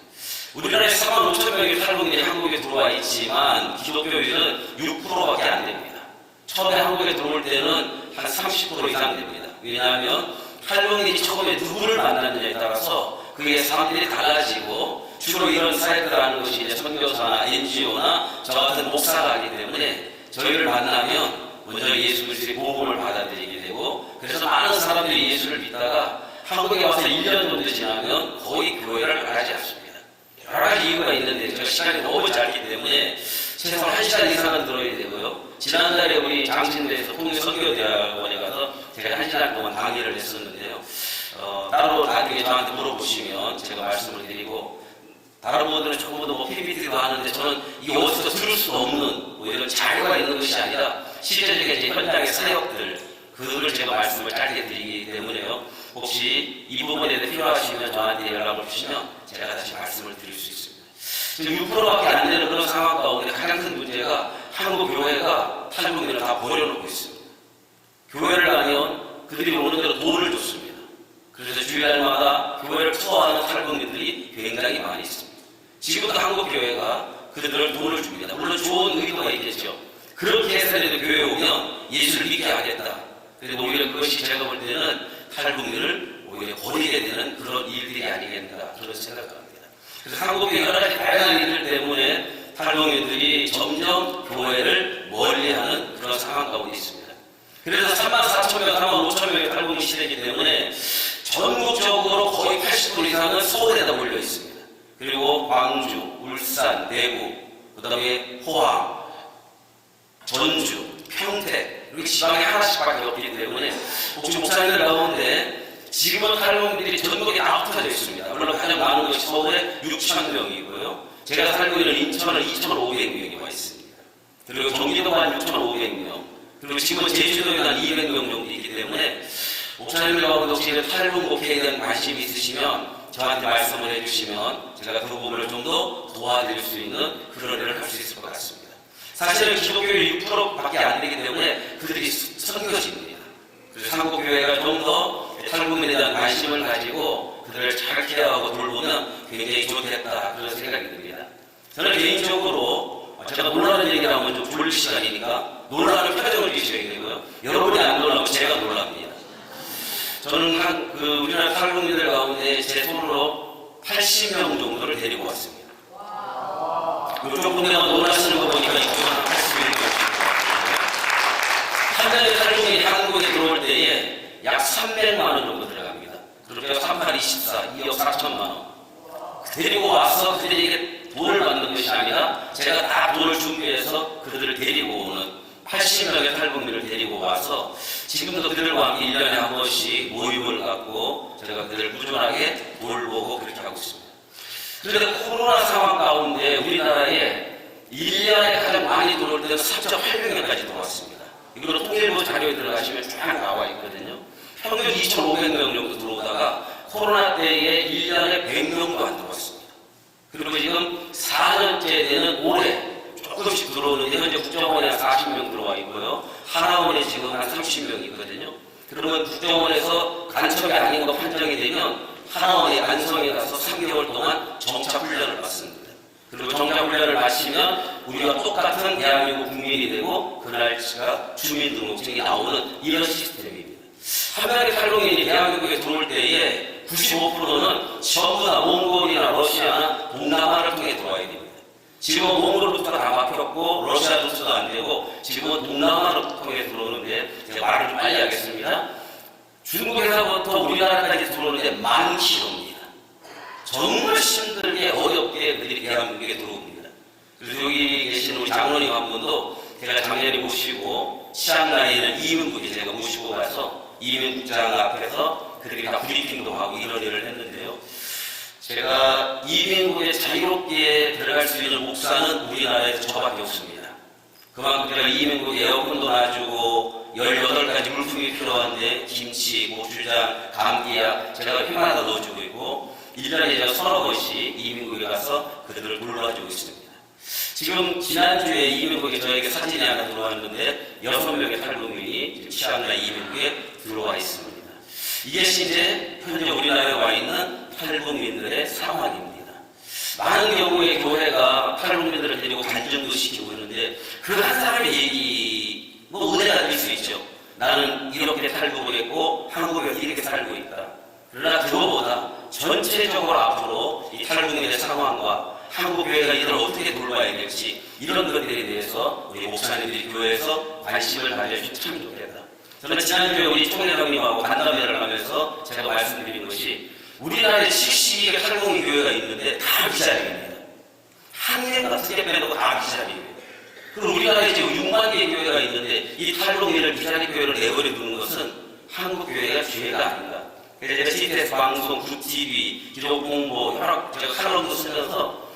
우리나라에 4만 5천 명의 탈북민이 한국에 들어와 있지만 기독교인은 6%밖에 안 됩니다. 처음에 한국에 들어올 때는 한 30% 이상 됩니다. 왜냐하면 탈북민이 처음에 누구를 만났느냐에 따라서 그게 사람들이 달라지고 주로 이런 사역을 하는 것이 이제 선교사나 NGO나 저 같은 목사가 하기 때문에 저희를 만나면 먼저 예수 그리스도의 복음을 받아들이게 되고 그래서 많은 사람들이 예수를 믿다가 한국에 와서 1년 정도 지나면 거의 교회를 나가지 않습니다. 여러 가지 이유가 있는데 제가 시간이 너무 짧기 때문에 최소한 1시간 이상은 들어야 되고요. 지난달에 우리 장신대에서 통일선교대학원에 가서 제가 1시간 동안 강의를 했었는데요. 따로 나중에 저한테 물어보시면 제가 말씀을 드리고 다른 분들은 전부 다 PPT도 하는데 저는 이게 어디서 들을 수 없는 뭐 이런 자료가 있는 것이 아니라 실제적인 이제 현장의 사역들 그들을 제가 말씀을 짧게 드리기 때문에요. 혹시 이 부분에 대해 필요하시면 저한테 연락을 주시면 제가 다시 말씀을 드릴 수 있습니다. 지금 6%밖에 안 되는 그런 상황 가운데 가장 큰 문제가 한국 교회가 탈북민을 다 버려놓고 있습니다. 교회를 가면 그들이 오는 대로 돈을 줬습니다. 그래서 주일날마다 교회를 투어하는 탈북민들이 굉장히 많이 있습니다. 지금도 한국 교회가 그들을 돈을 줍니다. 물론 좋은 의도가 있겠죠. 그렇게 해서라도 교회에 오면 예수를 믿게 하겠다. 그래서 오히려 그것이 제가 볼 때는 탈북민을 오히려 버리게 되는 그런 일들이 아니겠는가 그런 생각을 합니다. 그래서 한국의 여러 가지 다양한 일들 때문에 탈북민들이 점점 교회를 멀리하는 그런 상황 가운데 있습니다. 그래서 3만 4천 명, 3만 5천 명의 탈북민 시대이기 때문에 전국적으로 거의 80% 이상은 서울에다 몰려 있습니다. 그리고 광주, 울산, 대구, 그 다음에 포항, 전주, 평택 이렇게 지방에 하나씩밖에 없기 때문에 혹시 목사님들 가운데 지금은 탈북민들이 전국에 다 흩어져 있습니다. 물론 가장 많은 것이 서울에 6천 명이고요. 제가 살고 있는 인천은 2,500명이 와 있습니다. 그리고 경기도가 6,500명, 그리고 지금은 제주도에 한 200명 정도 있기 때문에 목사님들 가운데 혹시 탈북 목회에 대한 관심이 있으시면 저한테 말씀을 해주시면 제가 그 부분을 좀 더 도와드릴 수 있는 그런 일을 할 수 있을 것 같습니다. 사실은 기독교의 6%밖에 안 되기 때문에 그들이 선교지입니다. 그래서 한국교회가 좀 더 탈북민에 대한 관심을 가지고 그들을 잘 케어하고 돌보면 굉장히 좋겠다 그런 생각이 듭니다. 저는 개인적으로 제가 놀라는 얘기를 하면 좀 졸릴 시간이니까 놀라는 표정을 지셔야 되고요. 여러분이 안 놀라고 제가 놀랍니다. 저는 우리나라 탈북민들 가운데 제 손으로 80명 정도를 데리고 왔습니다. 이쪽 분야가 놀라시는 거 보니까 이쪽은 한 80명이 한 달에 탈북민이 한국에 들어올 때에 약 300만 원 정도 들어갑니다. 그렇게 38, 24, 2억 4천만 원. 데리고 와서 그들에게 돈을 받는 것이 아니라 제가 다 돈을 준비해서 그들을 데리고 오는 80명의 탈북민을 데리고 와서 지금도 그들과 함께 1년에 한 번씩 모임을 갖고 제가 그들을 꾸준하게 돌보고 그렇게 하고 있습니다. 그런데 코로나 상황 가운데 우리나라에 1년에 가장 많이 들어올 때는 3.8명까지 들어왔습니다. 이거는 통일부 자료에 들어가시면 쫙 나와 있거든요. 평균 2,500명 정도 들어오다가 코로나 때에 1년에 100명도 안 들어왔습니다. 그리고 지금 4년째 되는 올해 조금씩 들어오는데 현재 국정원에 40명 들어와 있고요. 하나원에 지금 한 30명 있거든요. 그러면 국정원에서 간첩이 아닌 거 판정이 되면 하나원의 안성에 가서 3개월 동안 정착훈련을 받습니다. 그리고 정착훈련을 마치면 우리가 똑같은 대한민국 국민이 되고 그날치가 주민등록증이 나오는 이런 시스템입니다. 한 명의 탈북민이 대한민국에 들어올 때에 95%는 전부 다 몽골이나 러시아나 동남아를 통해 들어와야 됩니다. 지금은 몽골부터가 다 막혔고 러시아부터도 안 되고 지금은 동남아로 통해 들어오는데 제가 말을 좀 빨리 하겠습니다. 중국에서부터 우리나라까지 들어오는데 10,000km입니다. 정말 힘들게 어렵게 그들이 대한민국에 들어옵니다. 그래서 여기 계신 우리 장로님 한 분도 제가 작년에 모시고 치앙라이에 있는 이민국에 제가 모시고 가서 이민국장 앞에서 그들이 다 브리핑도 하고 이런 일을 했는데요. 제가 이민국에 자유롭게 들어갈 수 있는 목사는 우리나라에서 저밖에 없습니다. 그만큼 제가 이민국 에어컨도 놔주고 18가지 물품이 필요한데 김치, 고추장, 감기약 제가 휘마다 넣어주고 있고 1년에 제가 30번씩 이민국에 가서 그들을 돌봐주고 있습니다. 지금 지난주에 이민국에 저에게 사진이 하나 들어왔는데 6명의 탈북민이 지금 치앙라이 이민국에 들어와 있습니다. 이것이 이제 현재 우리나라에 와 있는 탈북민들의 상황입니다. 많은 경우에 교회가 탈북민들을 데리고 간증도 시키고 있는데 그 한 사람의 얘기 은혜가 될 수 있죠. 나는 이렇게 탈북을 했고 한국에서 이렇게 살고 있다. 그러나 그거보다 전체적으로 앞으로 이 탈북민의 상황과 한국 교회가 이들을 어떻게 돌봐야 될지 이런 것들에 대해서 우리 목사님들이 교회에서 관심을 가져주시면 참 좋겠다. 저는 지난주에 우리 총회장님하고 간담회를 하면서 제가 말씀드린 것이 우리나라에 72개 탈북민 교회가 있는데 다 비자리입니다. 한 개가 두개 빼놓고 다 비자리입니다. 그리고 우리나라에 지금 6만 개의 교회가 있는데 이 탈북민을 비자리 교회를 내버려 두는 것은 한국 교회가 죄가 아닌가. 그래서 제가 CTS 방송, 굿TV, 기독공보 여러 제가 칼럼도 쓰면서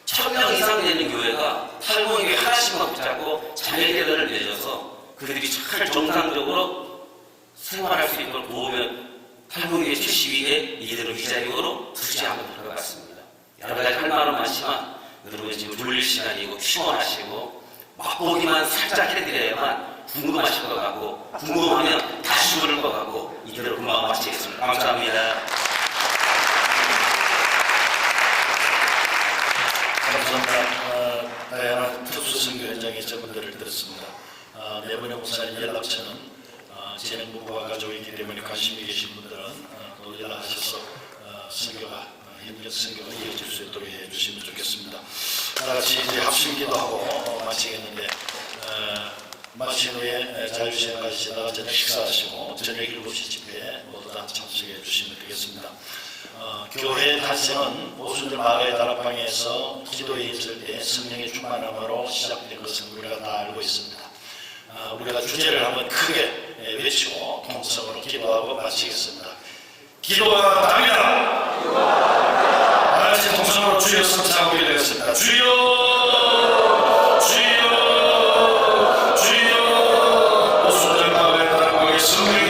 1,000명 이상 되는 교회가 탈북민 교회 하나씩만 붙잡고 자매계단을 맺어서 그들이 잘 정상적으로 생활할 수 있도록 도우면 탈북민의 72개 이대로 비자격으로 두지 않을 것 같습니다. 여러 가지 할 말은 많지만 여러분 지금 졸릴 시간이고 피곤하시고 맛보기만 살짝 해드려야만 궁금하실 것 같고 궁금하면 다시 부를 것 같고 이대로 금방 마치겠습니다. 감사합니다. 감사합니다. 다양한 특수 선교 현장의 저분들을 들었습니다. 네 분의 목사님 연락처는 진행부와 가지고 있기 때문에 관심이 계신 분들은 또 연락하셔서 선교가 현장 선교가 이어질 수 있도록 해주시면 좋겠습니다. 같이 이제 합심기도 하고 마치겠는데 마친 후에 자유시간 가시다가 저녁 식사하시고 저녁 7시 집회에 모두 다 참석해 주시면 되겠습니다. 교회 단체는 보수들 마을의 다락방에서 기도에 있을 때 성령의 충만함으로 시작된 것은 우리가 다 알고 있습니다. 우리가 주제를 한번 크게 외치고 통성으로 기도하고 마치겠습니다. 기도가 답이다. 같이 통성으로 주여 성찬하고 기도하겠습니다. 주여 주여 성령